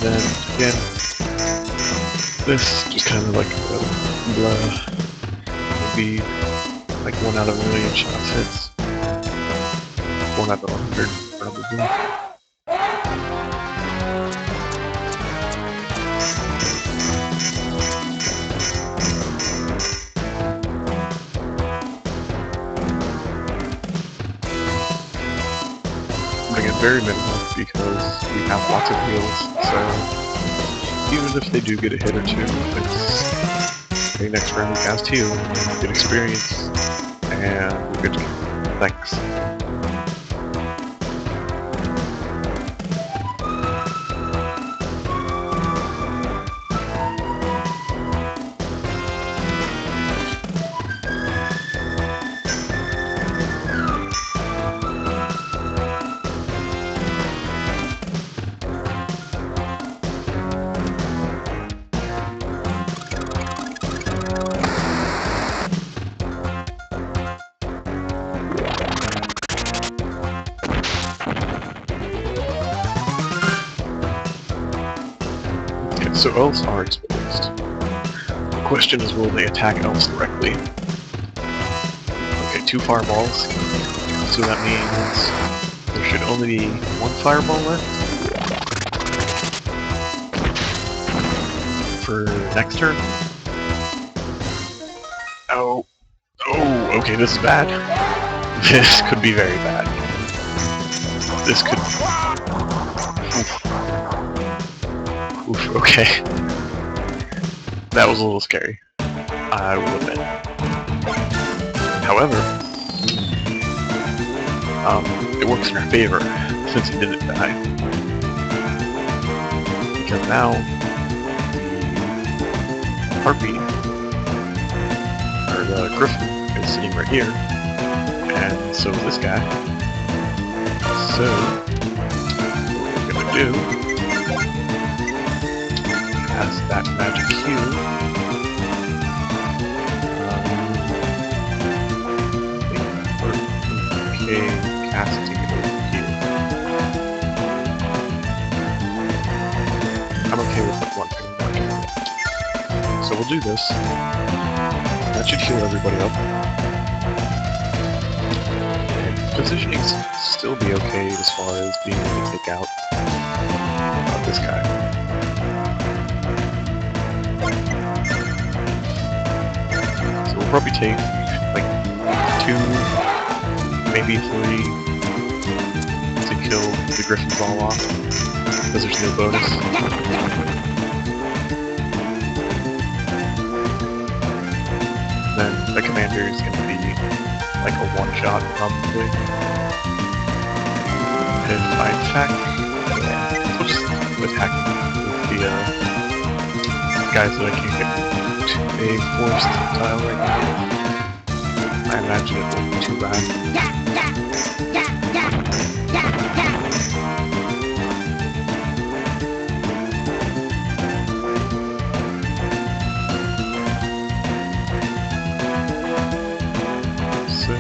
Then again, this just kind of like blah, would be like 1 out of 1 million shots hits. 1 out of 100, probably. Bring it very minimal because we have lots of heals, so even if they do get a hit or 2, it's the next round we cast heal, get experience, and we're good to go. Thanks. So elves are exposed. The question is, will they attack elves directly? Okay, 2 fireballs. So that means there should only be 1 fireball left for next turn. Oh, okay, this is bad. This could be very bad. This could... Oof, okay. That was a little scary, I will admit. However, it works in our favor, since he didn't die. Because now, the harpy, or the griffin, is sitting right here, and so is this guy. So, what we're gonna do has that magic heal. Okay, casting it over here. I'm okay with the blunt magic. So we'll do this. That should heal everybody up. And positioning still be okay as far as being able to take out this guy. Probably take like 2, maybe 3 to kill the griffin's all off, because there's no bonus. Then the commander is going to be like a 1-shot probably. And if I attack, we'll just attack with the guys that I can get a forced tile right now. I imagine it won't be too bad. So...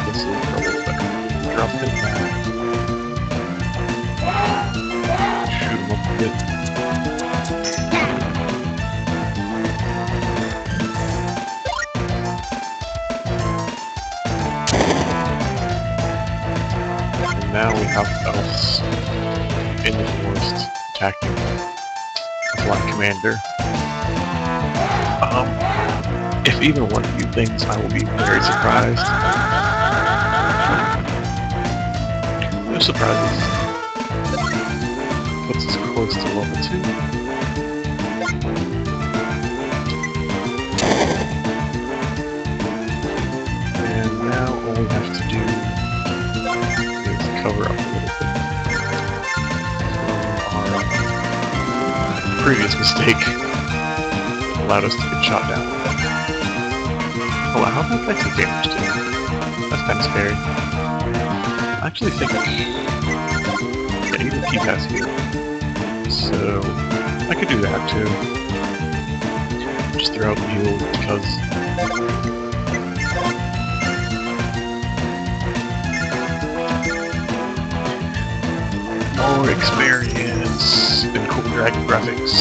this is probably better. Drop it. Shoot him up a bit. And now we have elves in the forest attacking the Black Commander. If even one of you thinks I will be very surprised No surprises. Puts us close to level 2. And now all we have to do is cover up a little bit from our previous mistake. Allowed us to get shot down. Oh wow, how about that take damage too? That's kind of scary. I actually think yeah, even P-Pass here. So I could do that too. Just throw out the heal because more experience and cool dragon graphics.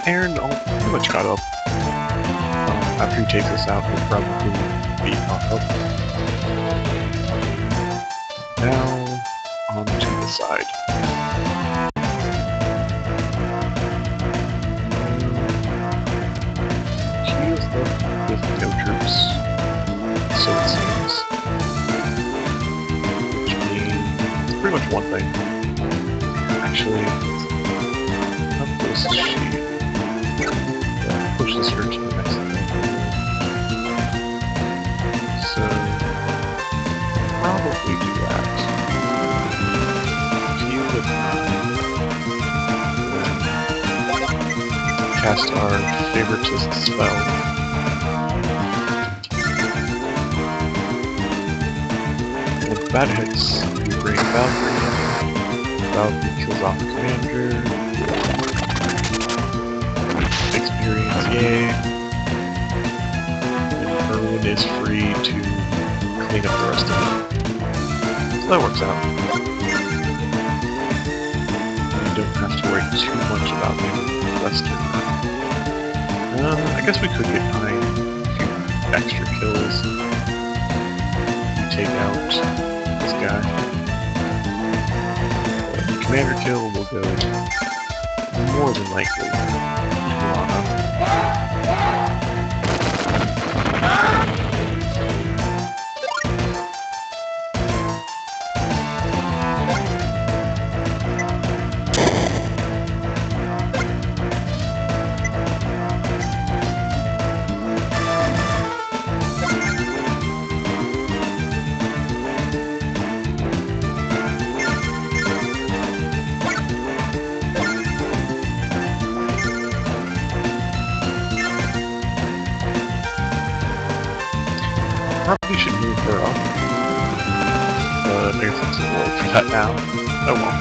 Aaron pretty much caught up. After he takes us out, we'll probably be caught up. Now, on to the side. He is left with no troops, so it seems. Which means it's pretty much one thing. Actually, how close is she? Push this her to the next level. So, probably do that. Heal with 9. Cast our favoritist spell. If that hits, we bring Valkyrie. Valkyrie kills off the commander. Experience, yay. And Erwin is free to clean up the rest of it. So that works out. We don't have to worry too much about the rest of that. I guess we could get 9 extra kills. We take out this guy. But the commander kill will go more than likely. Probably should move her up. I guess it's a roll for that now. Oh well.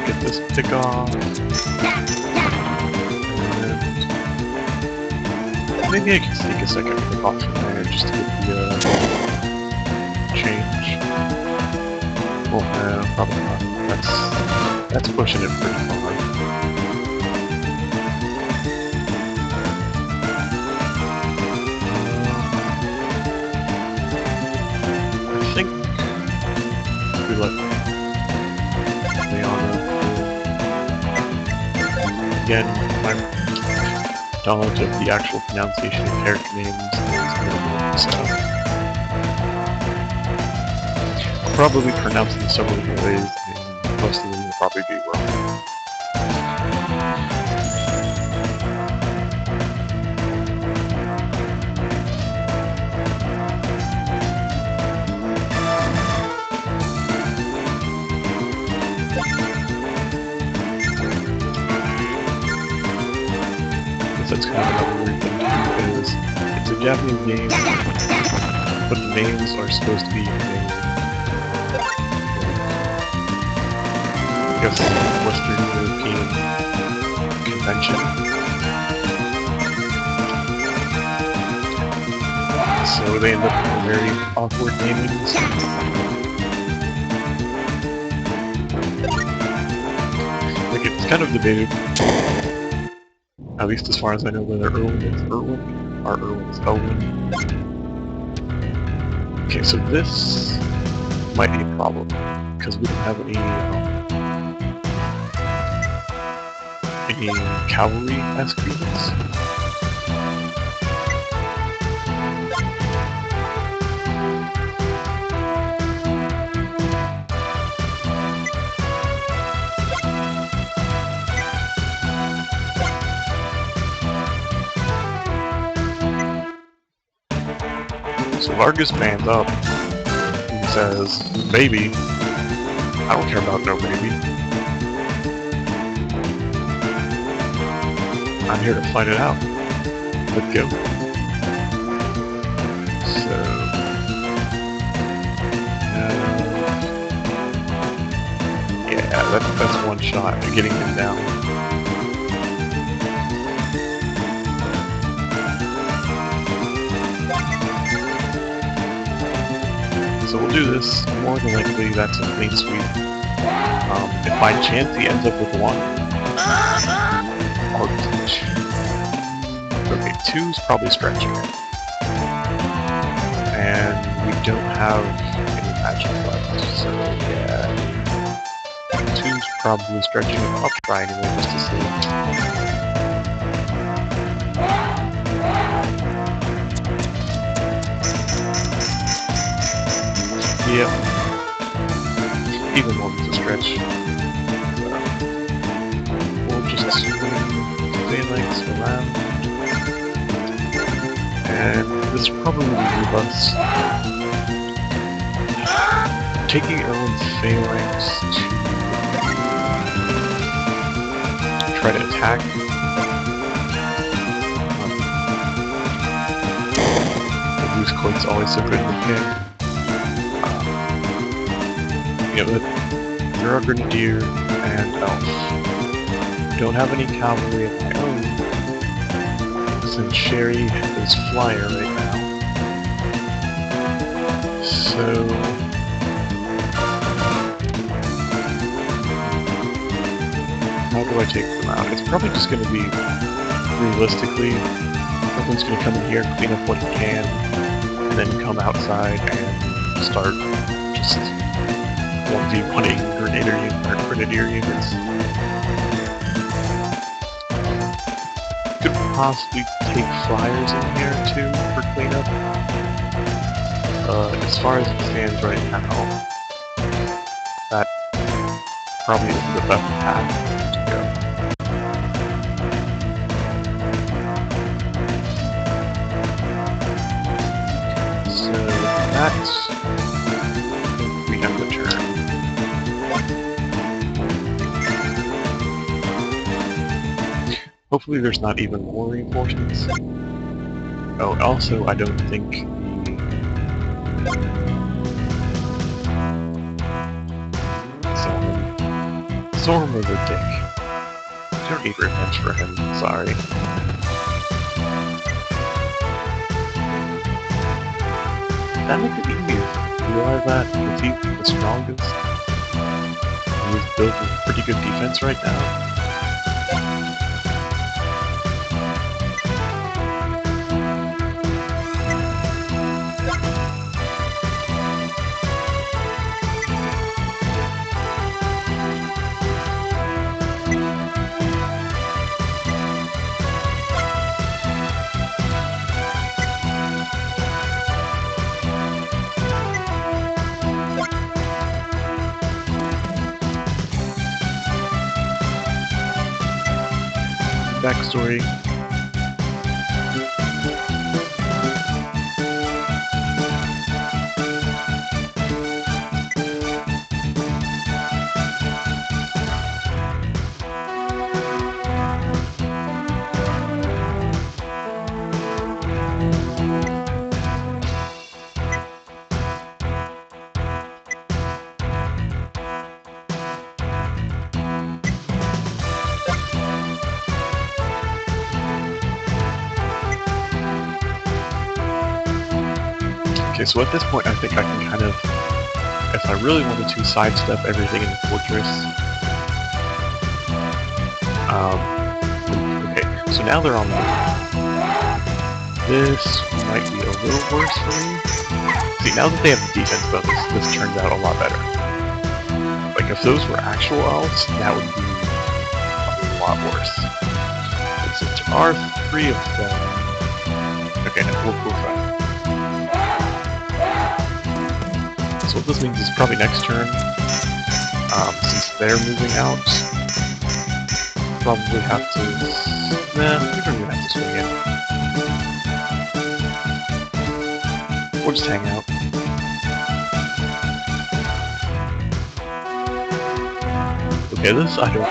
Get this tick off. And maybe I can sneak a second tick off from there just to get the change. Well, no, probably not. That's pushing it pretty far. I think we let Leona again. My knowledge of the actual pronunciation of character names is minimal and stuff. I'll probably pronounce them several different ways. Most of them will probably be wrong. That's kind of another weird thing to do, because it's a Japanese game, but the names are supposed to be English. I guess Western European convention. So they end up with very awkward namings. Like It's kind of debated, at least as far as I know, whether Erwin is Erwin or Erwin is Elwin. Okay, so this might be a problem, because we don't have any cavalry-esque units. So Vargas bands up and says, "Baby, I don't care about no baby. I'm here to fight it out. Let's go." So, yeah, that's one shot at getting him down. So we'll do this. More than likely, that's a clean sweep. If by chance he ends up with one, I'll teach. Okay, two's probably stretching it. And we don't have any magic left, so yeah. Two's probably stretching it. I'll try anyway just to see. Yep. Even one is a stretch. We'll just phalanx around. And this probably will leave us taking Erwin's phalanx to try to attack. The loose coit's always so good in the pin. Yeah, but you're a grenadier and elf. Don't have any cavalry of my own, since Sherry is flyer right now. So how do I take them out? It's probably just going to be, realistically, everyone's going to come in here, clean up what he can, and then come outside and start just 1v1ing grenadier units. Could possibly take flyers in here too for cleanup. As far as it stands right now, that probably is the best path to go. So that's we end the turn. Hopefully there's not even more reinforcements. Oh, also I don't think the Zorm was a dick. I don't need revenge for him, sorry. That makes it easier. You realize that? Because he's the strongest. He's building pretty good defense right now. Backstory. Okay, so at this point I think I can kind of, if I really wanted to, sidestep everything in the fortress Okay, so now they're on the move. This might be a little worse for me. See, now that they have the defense bonus, this turns out a lot better. Like, if those were actual elves, that would be a lot worse. But since there are 3 of them... Okay, no, we'll try. So what this means is probably next turn, since they're moving out, probably have to... Nah, we don't even have to swing it. We'll just hang out. Okay, this I don't know.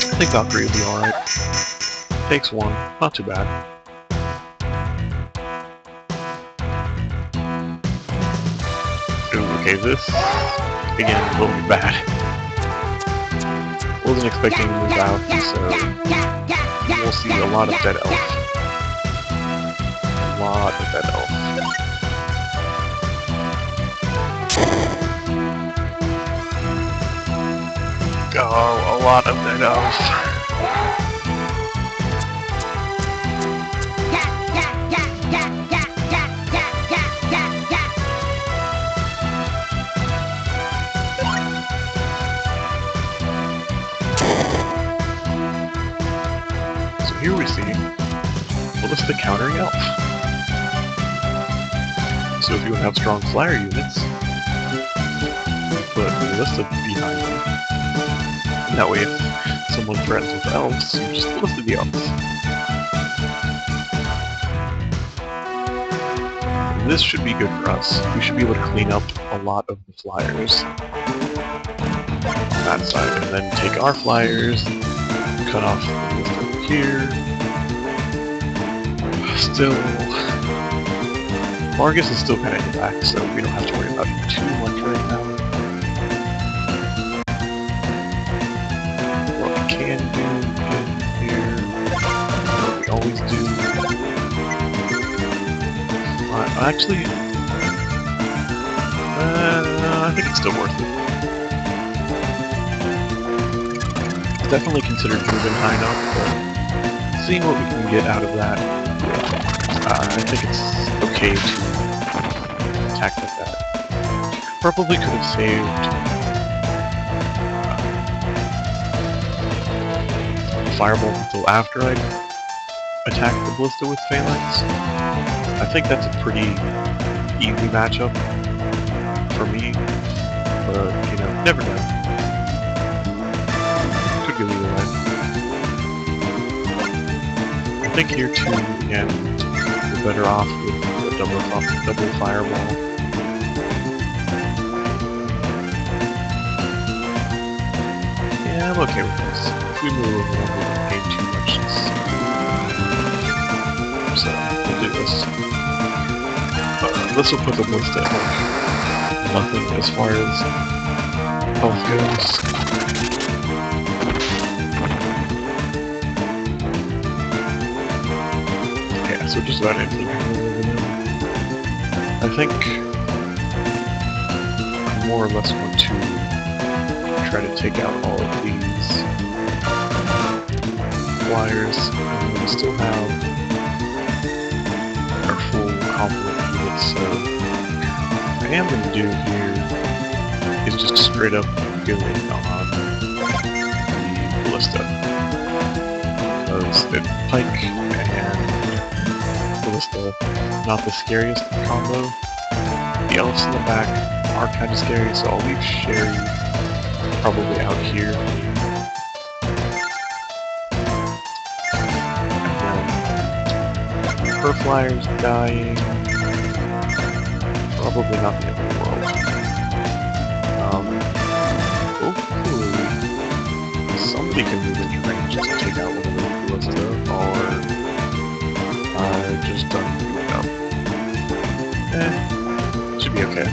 I think Valkyrie will be alright. Takes 1, not too bad. Ooh, okay, this, again, a little bit bad. Wasn't expecting to move out, so we'll see a lot of dead elf. A lot of dead elf. Oh, a lot of dead elf. So here we see Ballista countering elf. So if you have strong flyer units, you put Ballista behind them. That way, if someone threatens with elves, you just Ballista the elves. This should be good for us. We should be able to clean up a lot of the flyers on that side, and then take our flyers, cut off the Ballista over here. Still, Vargas is still kind of in the back, so we don't have to worry about him too much right now. What we can do here, what we always do. Actually, I think it's still worth it. It's definitely considered moving high enough, but seeing what we can get out of that, I think it's okay to attack like that. Probably could have saved the fireball until after I attacked the Ballista with Phalanx. I think that's a pretty easy matchup for me, but you know, never know. Could go either way. I think here too, again, we're better off with the double fireball. Yeah, I'm okay with this. If we move over, we won't gain too much. So we'll do this. This will put the Ballista at nothing as far as health goes. Yeah, so just about anything. I think I more or less want to try to take out all of these flyers, and we still have our full complement units, so what I am going to do here is just straight up go in on the Ballista, because the Pike and Ballista, not the scariest combo. The elves in the back are kind of scary, so I'll leave Sherry probably out here. And then her flyers dying, probably not the end of the world. Hopefully somebody can move into range just to take out one of the Ballista, or just don't move it up. Should be okay.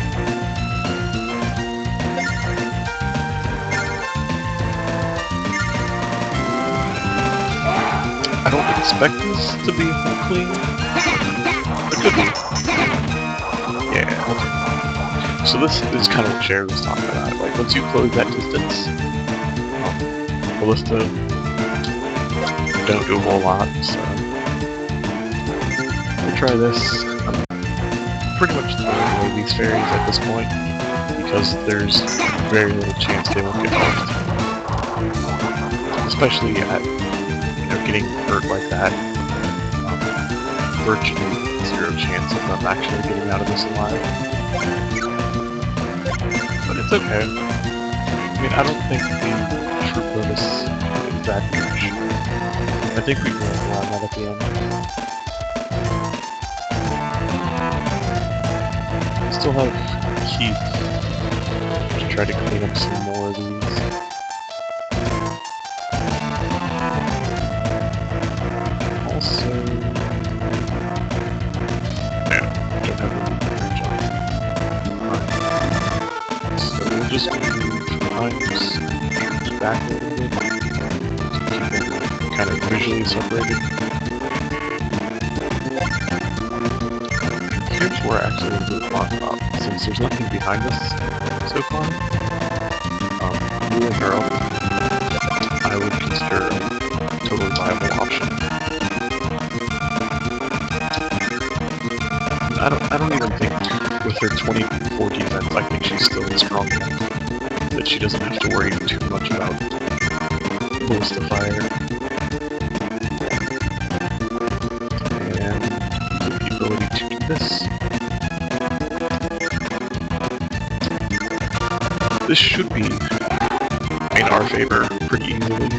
I don't expect this to be full clean. It could be. Yeah, okay. So this is kind of what Sherry was talking about. Like, once you close that distance, Ballista don't do a whole lot, so we'll try this. I'm pretty much throwing away these fairies at this point, because there's very little chance they won't get helped. Especially at, getting hurt like that. Virtually zero chance of them actually getting out of this alive. But it's okay. I mean, I don't think the troop bonus is that huge. I think we can land around that at the end. We still have Keith to try to clean up some more of these. Also, don't have any range on it. So we'll just move times back a little bit to keep them kind of visually separated. Here's where I actually want to do a block up, since there's nothing behind us so far. Moving her up, I would consider a totally viable option. I don't even think with her 24 defense, I think she's still strong enough that she doesn't have to worry too much about ballista fire. And with the ability to do this. This should be in our favor pretty easily.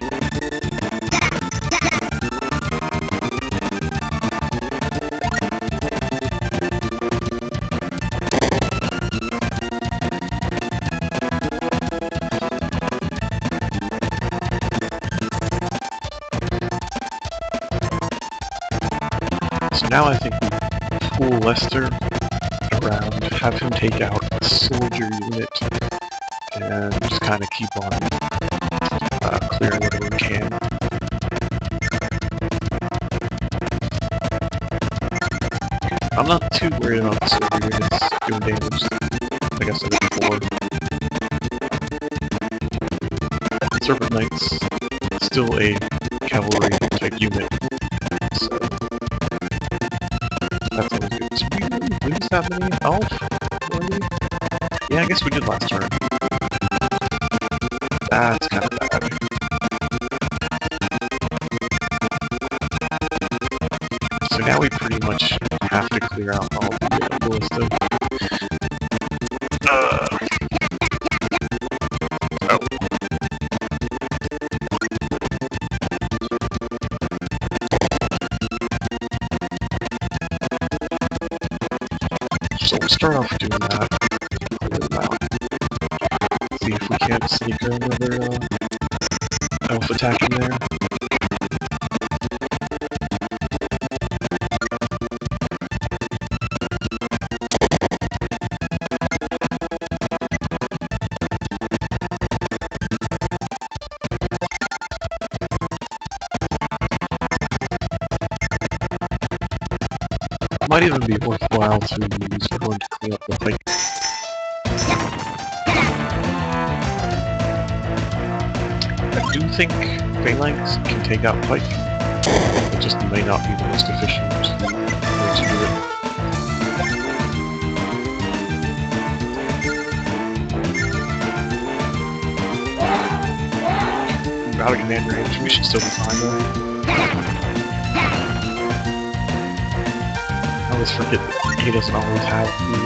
So now I think we pull Lester around, have him take out a soldier unit, and just kind of keep on clearing whatever we can. I'm not too worried about the soldier units doing damage, like I said before. Serpent Knights, still a cavalry type unit, so that's always good. Did we lose that many health already? Yeah, I guess we did last turn. That's kind of bad. So now we pretty much have to clear out all the ballista. Oh. So we'll start off doing that. Clear them out. See if we can't sneak another elf attack in there. Might even be worthwhile to use everyone to clean up the pike. I do think phalanx can take out pike. It just may not be the most efficient way to do it. We're out of command range. We should still be fine though. I always forget that he doesn't always have the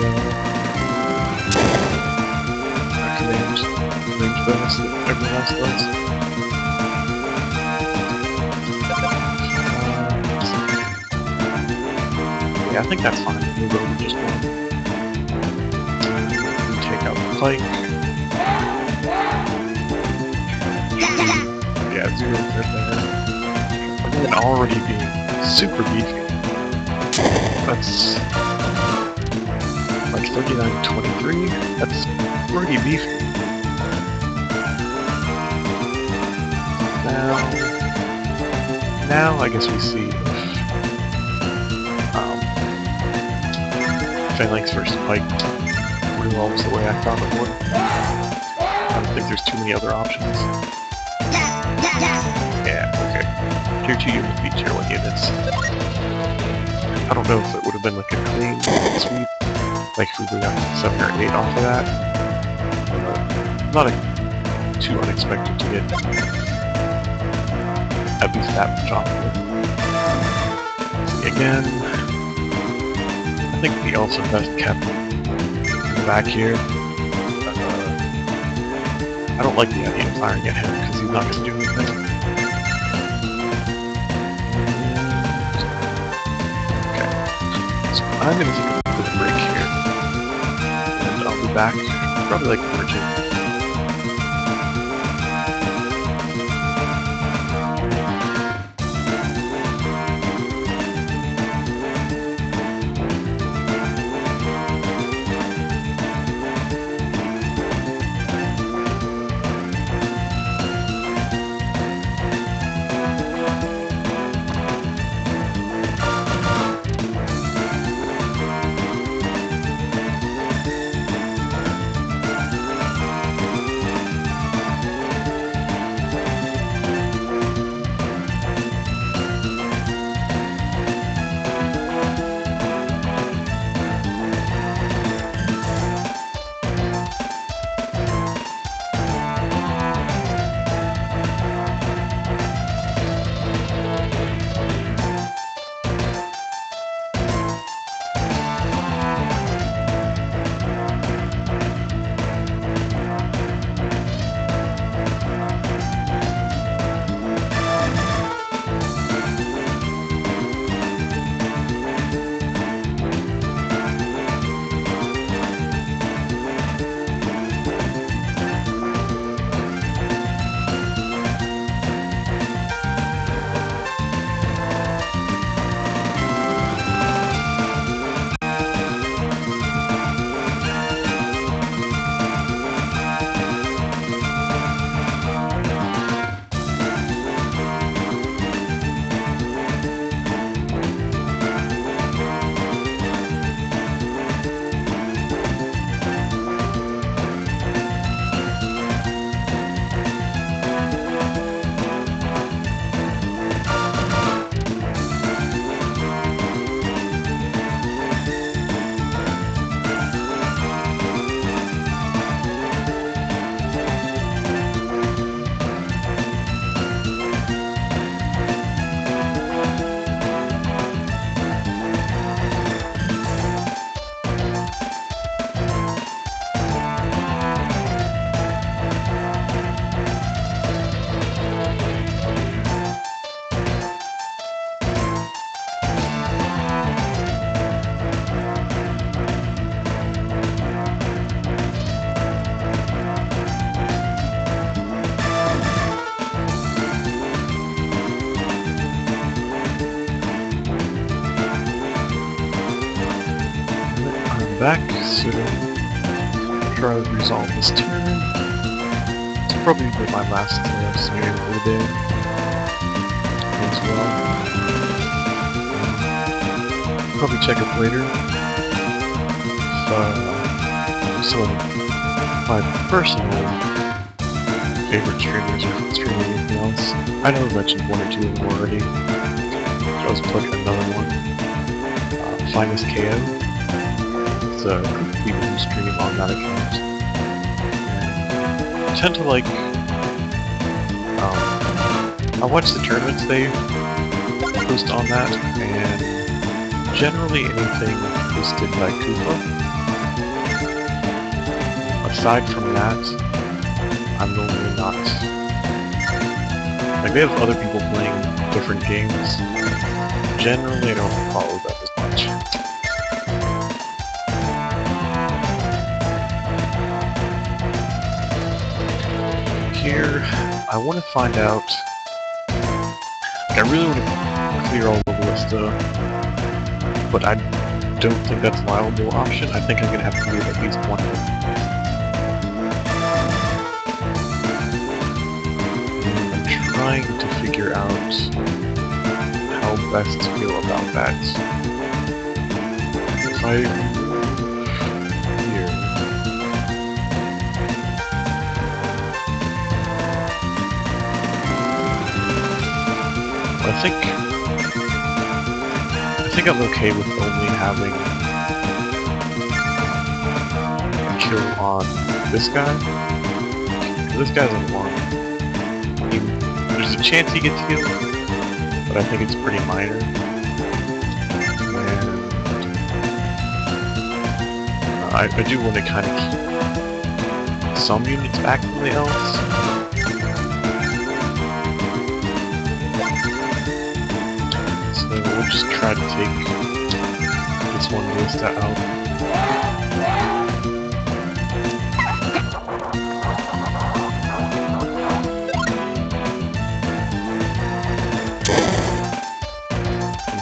range bonus that everyone else does. Yeah, I think that's fine. We'll go with just one. We take out the pike. Yeah, 0 right there. And then already being super beefy. That's like 39-23. That's pretty beefy. Now I guess we see if phalanx versus pike resolves the way I thought it would. I don't think there's too many other options. Yeah, okay. Tier 2 units beat Tier 1 units. I don't know if it would have been like a clean sweep, like if we would have gotten 7 or 8 off of that. Not too unexpected to get at least that much off of it. Again, I think the also best kept in the back here. I don't like the idea of firing at him because he's not going to do anything. Okay, so I'm going to take a bit of break here, and I'll be back probably like 1 or 2. Back, so try to resolve this turn. It's probably my last scenario for the day as well. Probably check it later. So my personal favorite streamers are streaming anything else. I know I mentioned 1 or 2 of them already. I'll just plug another one. Finest KO. It's a group of people who stream on that account. And I tend to like, I watch the tournaments they post on that, and generally anything posted by Koopa. Aside from that, I'm normally not, like they have other people playing different games. Generally I don't follow them as much. Here, I want to find out, like I really want to clear all the ballista, but I don't think that's a viable option. I think I'm going to have to move at least one of them. I'm trying to figure out how best to go about that. If I move here, I think I'm okay with only having a kill on this guy. This guy's a one. There's a chance he gets killed, but I think it's pretty minor. And I do want to kind of keep some units back from the elves. So we'll just try to take this one Vista out.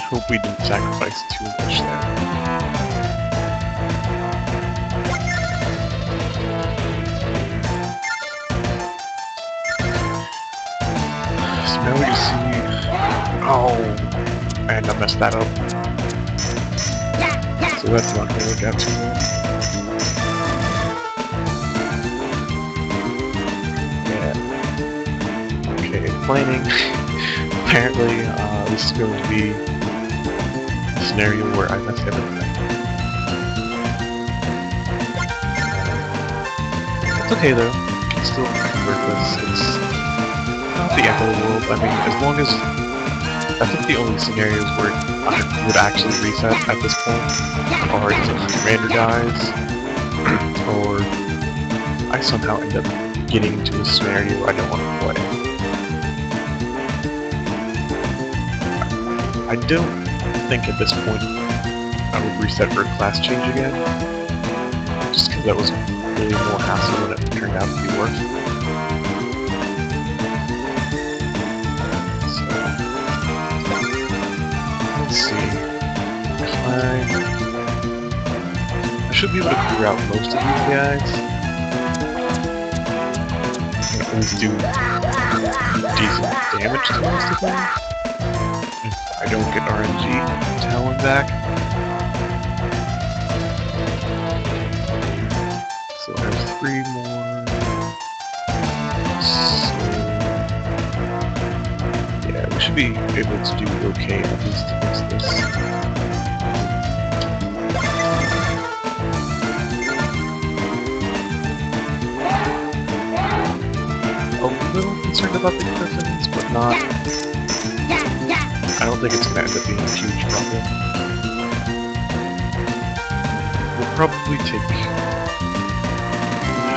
Hope we didn't sacrifice too much there. So now we see... Oh! And I messed that up. So that's not going to work out too well. Yeah. Okay, planning. Apparently, this is going to be scenario where I messed everything. It's okay though, you can still convert this. It's not the end of the world. I mean, as long as... I think the only scenarios where I would actually reset at this point are if the commander dies, or I somehow end up getting into a scenario I don't want to play. I don't think at this point I would reset for a class change again, just because that was really more hassle than it turned out to be worth. So, let's see. If I should be able to clear out most of these guys. At least do decent damage to most of them. I don't get RNG Talon back. So there's 3 more. So yeah, we should be able to do okay at least against this. A little concerned about the Griffins, but not. I don't think it's going to end up being a huge problem. We'll probably take...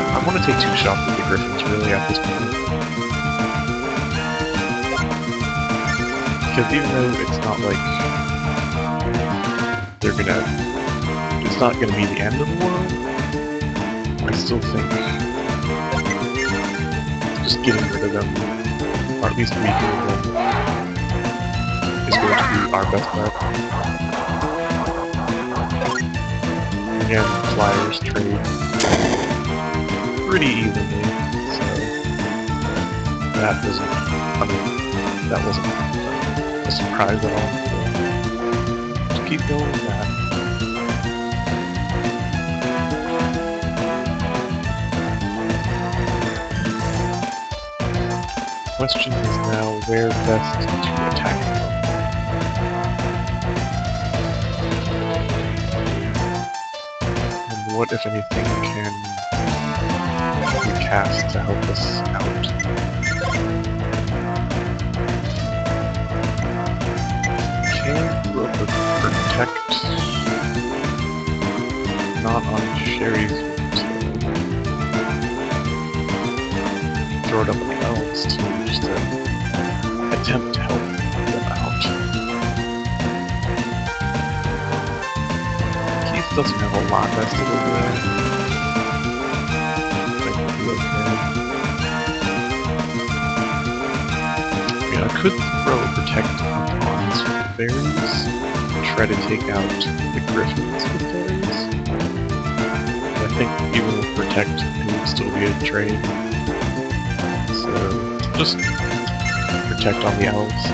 I want to take 2 shots at the Griffins, really, at this point. Because even though it's not like... they're gonna... it's not gonna be the end of the world, I still think... just getting rid of them, or at least weakening them, is going to be our best bet. Again, flyers trade pretty evenly, so that doesn't, I mean, that wasn't a surprise at all, so just keep going with that. The question is now where best to attack them. What, if anything, can we cast to help us out? Can protect, not on Sherry's, so throw it up on the elves too, just to attempt to help them out. Doesn't have a lot vested over there. I think we'll be okay. Yeah, I could throw a protect on these fairies, try to take out the griffins with fairies. I think even with protect, it would still be a trade. So just protect on the elves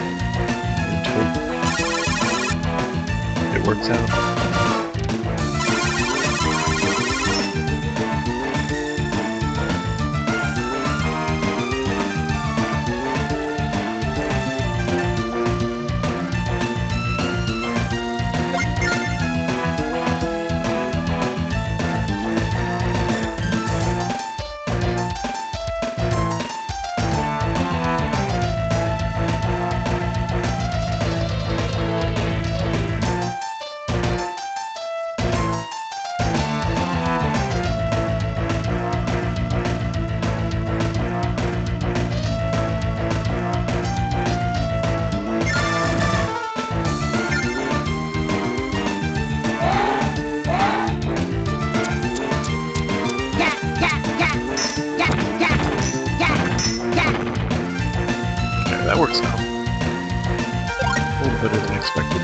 and hope it works out. works now. A little better than expected.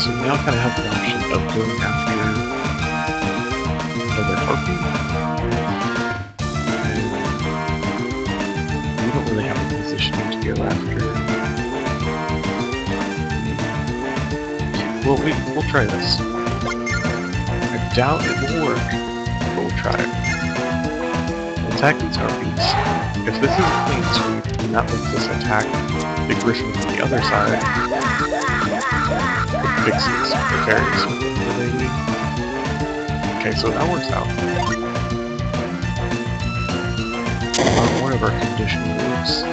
So we now kind of have the option of going after another harpy. And we don't really have a position to go after. Well, we'll try this. I doubt it will work, but we'll try it. We'll attack these harpies. If this is a clean sweep, then that lets us attack the griffin from the other side. It fixes the fairies with the lady. Okay, so that works out. One of our conditional moves.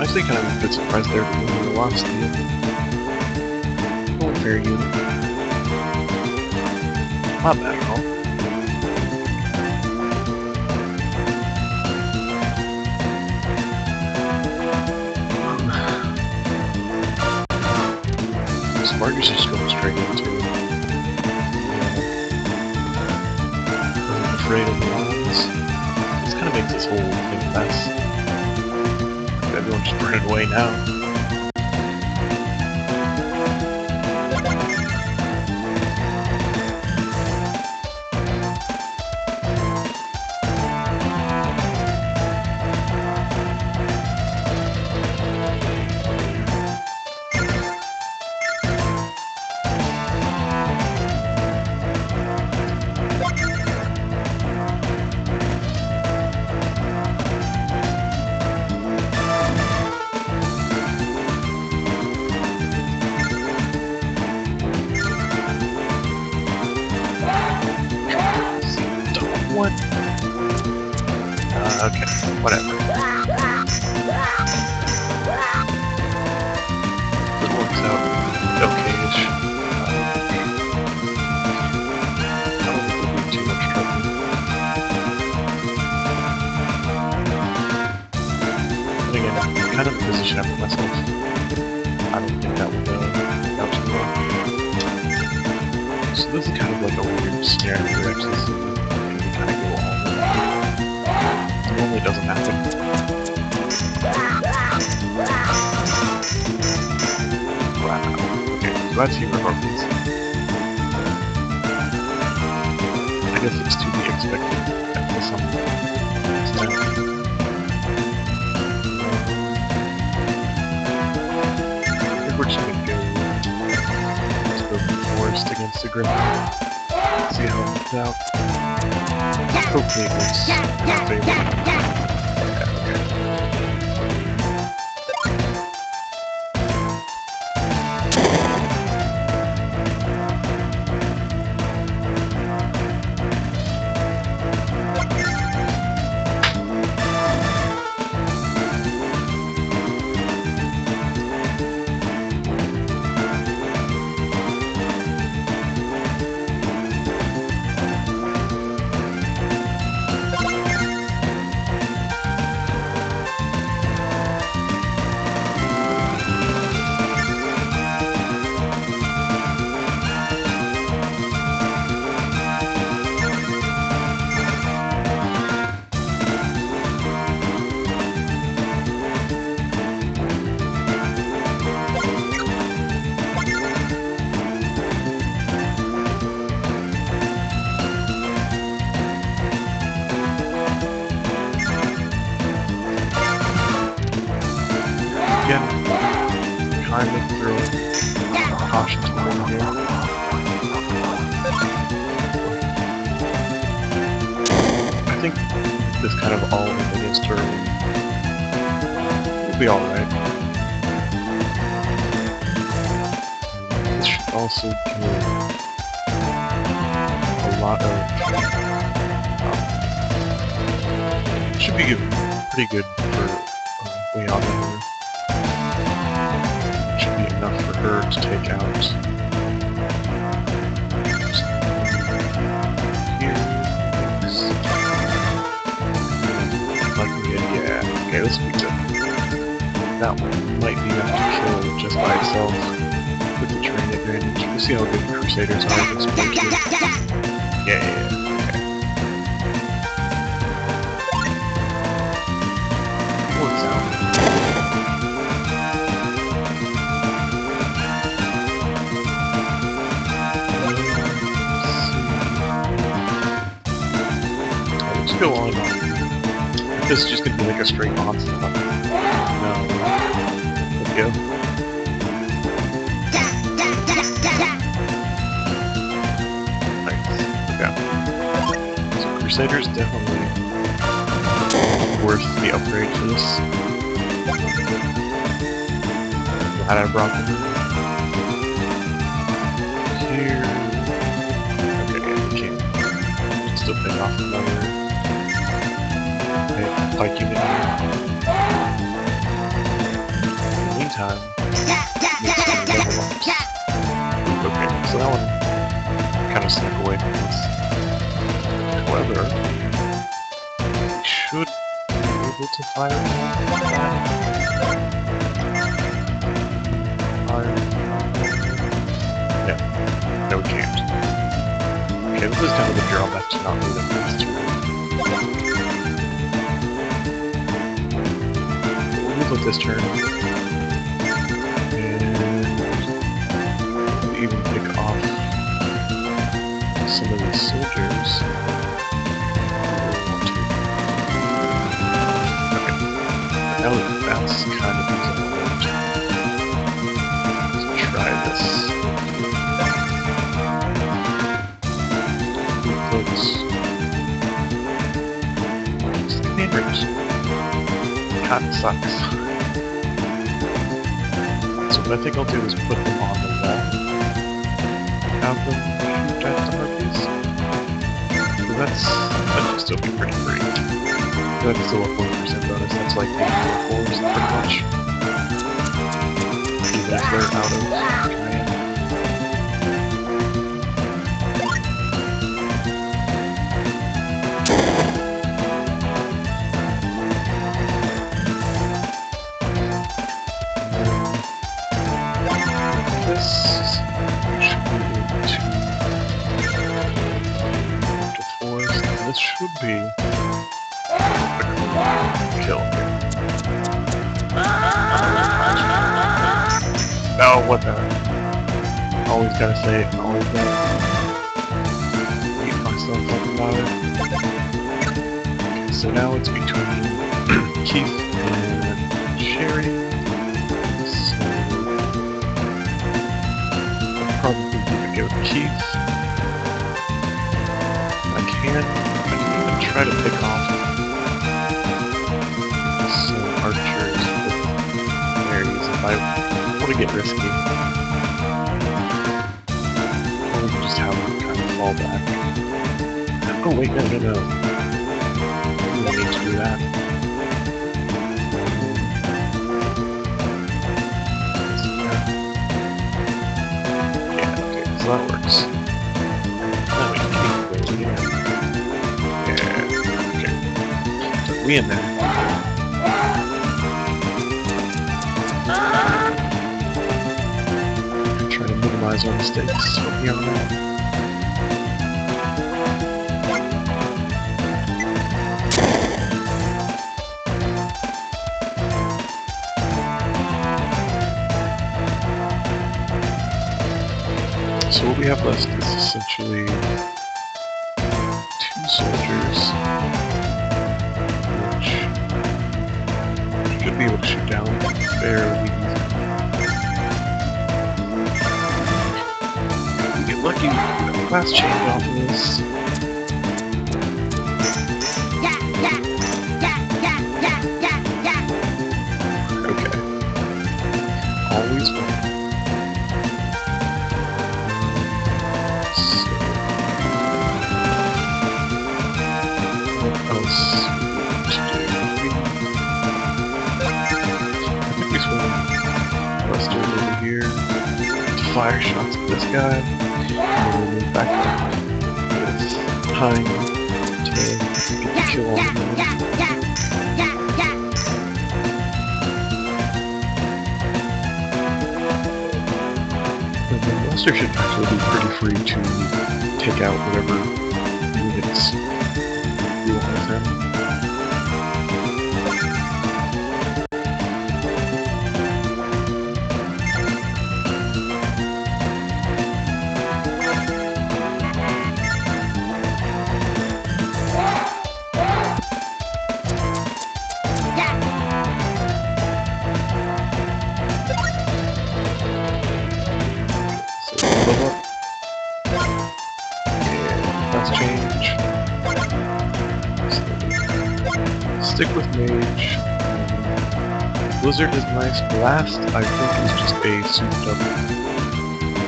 Actually, kind of a good surprise there when we lost the whole fair unit. Not bad at all. Spartans just going straight into wasn't afraid of the lines. This kind of makes this whole thing a mess. Everyone's just running away now. But again, I'm kind of in a position I put myself. I don't think that would out too well. So this is kind of like a weird scenario where actually kind of go all in. It normally doesn't happen. Wow. Okay, so that's Humor Harpies. I guess it's to be expected to some extent. I think we're just gonna go to the forest against the griffin. See how it works out. Hopefully it works in our favor. Again, kind of throwing caution to the wind here. I think this kind of all in against her will be alright. This should also give a lot of... should be pretty good for way out here. Should be enough for her to take out here. Yeah, okay, this will be good. That one might be enough to kill just by itself with the terrain advantage. We'll see how good the Crusaders are against Fortune. Yeah, okay. Works out. Let's go on. This is just gonna be like a straight onslaught. No. Let's go. Nice. Okay. So Crusader's definitely worth the upgrade for this. Glad I brought them here. Okay, yeah, we can still pick off another pike unit here. In the meantime, needs to level up. Okay, so that one kind of snuck away from us. However, we should be able to fire that. Yeah, no, we can't. Okay, this is kind of a drawback to not moving these two. With this turn, and we'll even pick off some of these soldiers. Okay, now that that's kind of easy to try this. We put standards. Kind of sucks. What I think I'll do is put them on the wall. Have them shoot at the harpies. So that should still be pretty free. That's still a 40% bonus. That's like the 4s pretty much. Even if they're out of Cayenne. this should be into forest. And this should be a clean kill here. Oh, what the? Always gotta say it, and always gotta beat myself up about it. Okay, so now it's between Keith and Sherry. So I'll probably give it go to Keith. I can even try to pick off some archers with berries if I want to get risky. Or we can just have them kind of fall back. Oh wait, no. We don't need to do that. Yeah, okay, so that works. Now we can keep going again. Yeah, okay. So we in there. Try to minimize our mistakes beyond that. So what we have left is essentially 2 soldiers, which should be able to shoot down fairly easily. We get lucky, fast change off of this. Okay. Always one. Fire shots at this guy, and we'll move back with time to get the kill on him. And then Lester should actually be pretty free to take out whatever units you want with him. Stick with Mage. Blizzard is nice. Blast, I think, is just a souped up,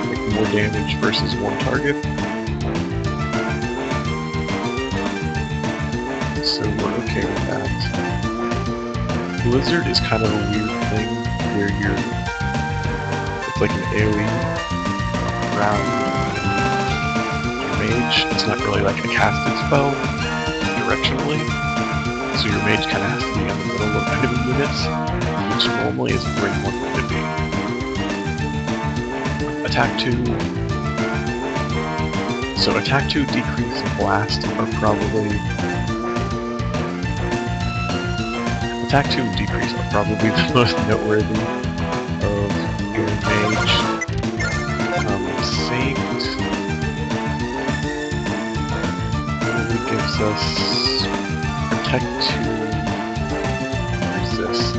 like, more damage versus one target. So we're okay with that. Blizzard is kind of a weird thing where it's like an AoE around your Mage. It's not really like a casted spell directionally. So your Mage kind of has to be in the middle of enemy units, which normally isn't where you want them to be. Attack 2. So Attack 2, Decrease, and Blast are probably... Attack 2 and Decrease are probably the most noteworthy of your Mage. Saint really gives us Protect to Resist.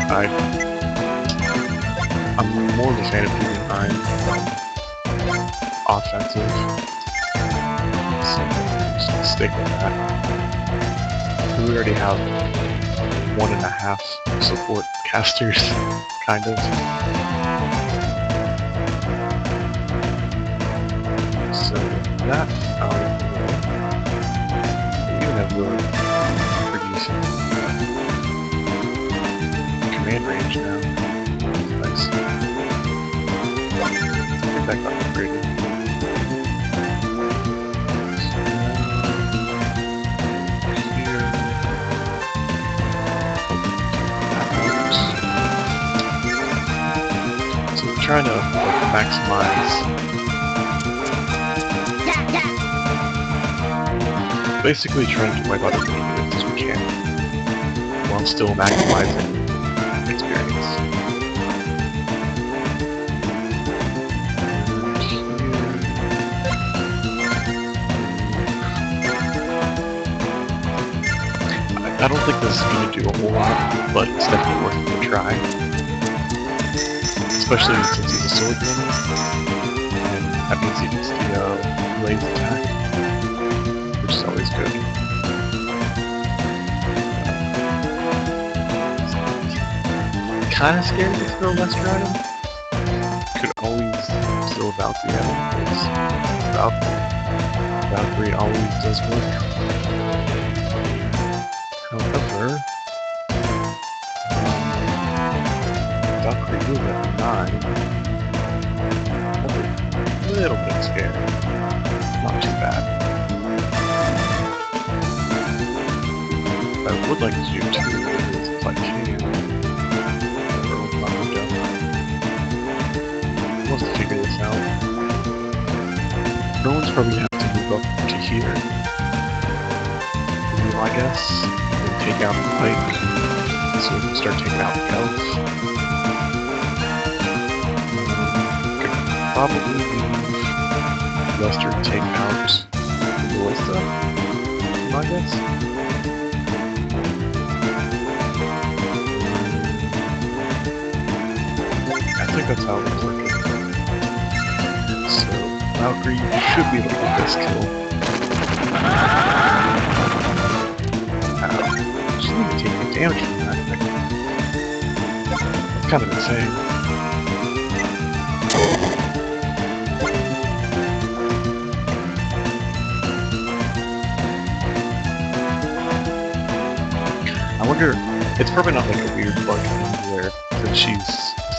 And I'm more of a fan of keeping I'm offensive. So just gonna stick with that. We already have 1.5 support casters, kind of. So that out of the way. We even have really pretty decent command range now. Nice. Get back up upgraded. So here. That out. trying to like, maximize. Basically trying to wipe out as many units as we can, while still maximizing experience. I don't think this is going to do a whole lot, but it's definitely worth it to try. Especially since he's a sword cannon, and that means he gets the blaze attack, which is always good. Kinda scared to throw Lester at him. Could always throw Valkyrie at him, because Valkyrie always does work. However, Valkyrie is at 9. That's a little bit scary. Not too bad. I would like to do 2 of these if I can. Let's figure this out. No one's probably going to have to move up to here. I guess. And take out the pike. So we can start taking out the elf. Could probably leave Lester to take out the ballista. I guess. I think that's how it's working. So, Valkyrie should be able to get this kill. She didn't even take any damage from that thing. That's kind of insane. I wonder, it's probably not like a weird bug thing where since she's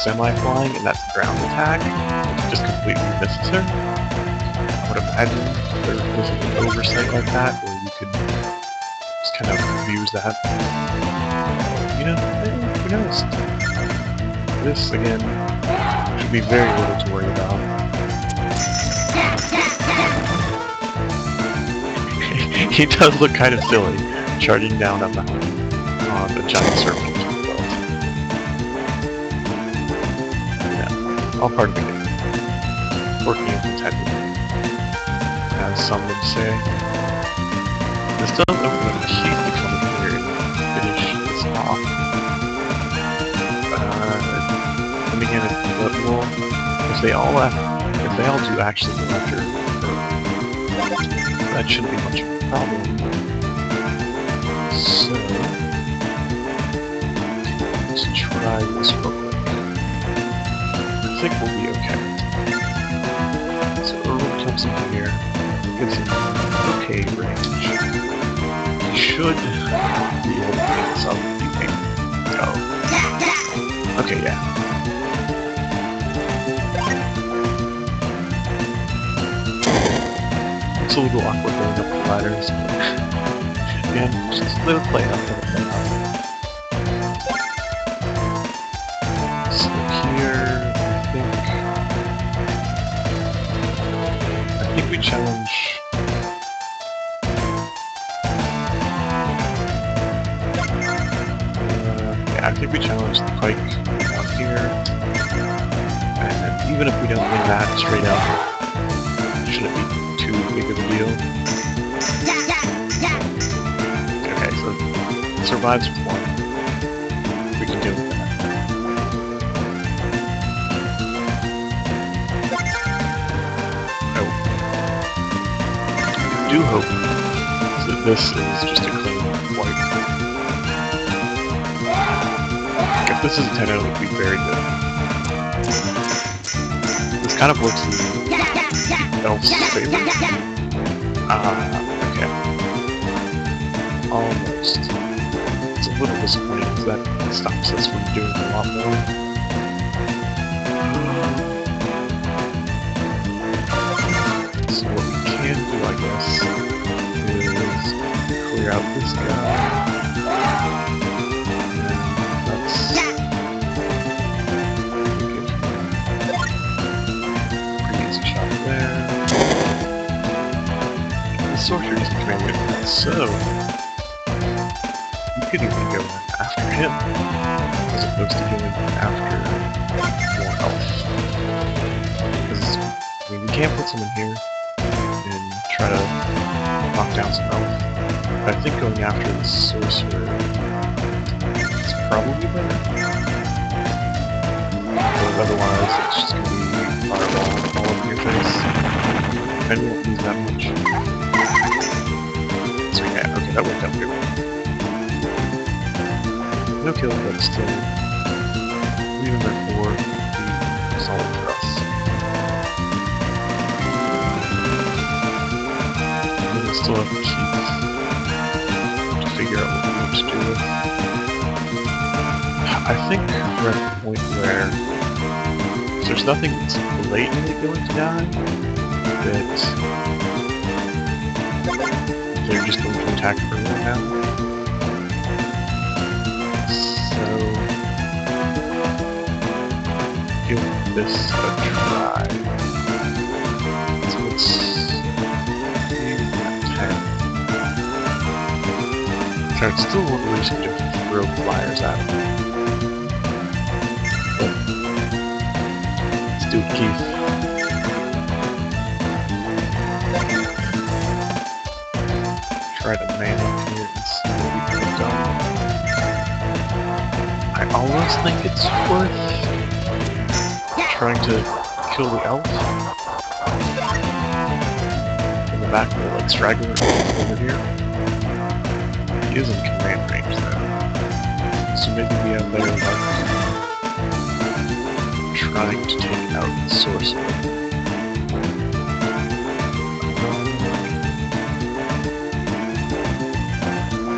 semi-flying and that's ground attack, it just completely misses her. I would imagine there was an oversight like that where you could just kind of use that. You know, who knows? This, again, should be very little to worry about. He does look kind of silly, charging down a mountain on a giant serpent. All part of the game. Working as intended, as some would say. This does open up a key to come in here and finish this off. And again, if they all do actually go after her, that shouldn't be much of a problem. So let's try this real quick. I think we'll be okay. So Erwin comes in here, gets an okay range. He should be able to get this up. You can go. Okay, yeah. It's a little awkward going up the ladders, but yeah, just let it play out, let it play out. So here, I think we challenge. Yeah, I think we challenge the pike out here, and even if we don't win that straight up, it shouldn't be too big of a deal. Okay, so it survives with 1. We can deal with that. I do hope that this is just a clean wipe. If this is a 10-0, it would be very good. This kind of looks in Elf's favor. Okay. Almost. It's a little disappointing because that stops us from doing a lot more. So what we can do, I guess, is clear out this guy. And So, you could even go after him, as opposed to going after more health. Because, I mean, you can't put someone here and try to knock down some health. I think going after the sorcerer is probably better. But otherwise, it's just going to be fireball all over your face. And you won't lose that much. So yeah, okay, that worked out good. No kill, but still, even therefore, be solid for us. And then we still have to figure out what we want to do with. I think we're at the point where if there's nothing that's blatantly going to die, that they're just going to attack earlier now. So, give this a try. So let's so it's still one where you can just throw flyers at them. But let's do it, Keith. Try to man up here and see what we can get done. I almost think it's worth trying to kill the elf in the back of the like straggler over here. He is in command range though, so maybe we have better luck trying to take out the sorcerer.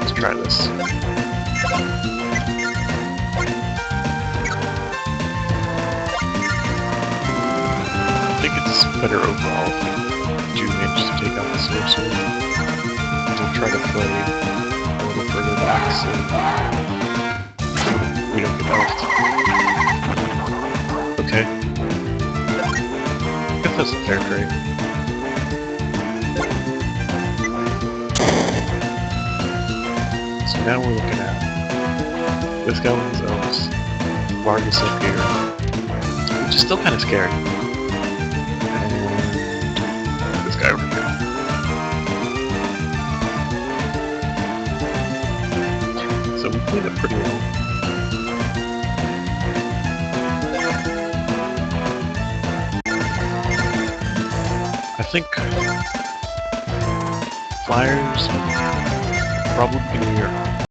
Let's try this. I think it's better overall if we do manage to take out the sorcerer. We'll try to play a little further back so we don't get elfed. Okay. I guess that's a fair trade. So now we're looking at this guy with his elves, Vargas up here, which is still kind of scary. And this guy over here. So we played it pretty well. I think flyers are probably going to be our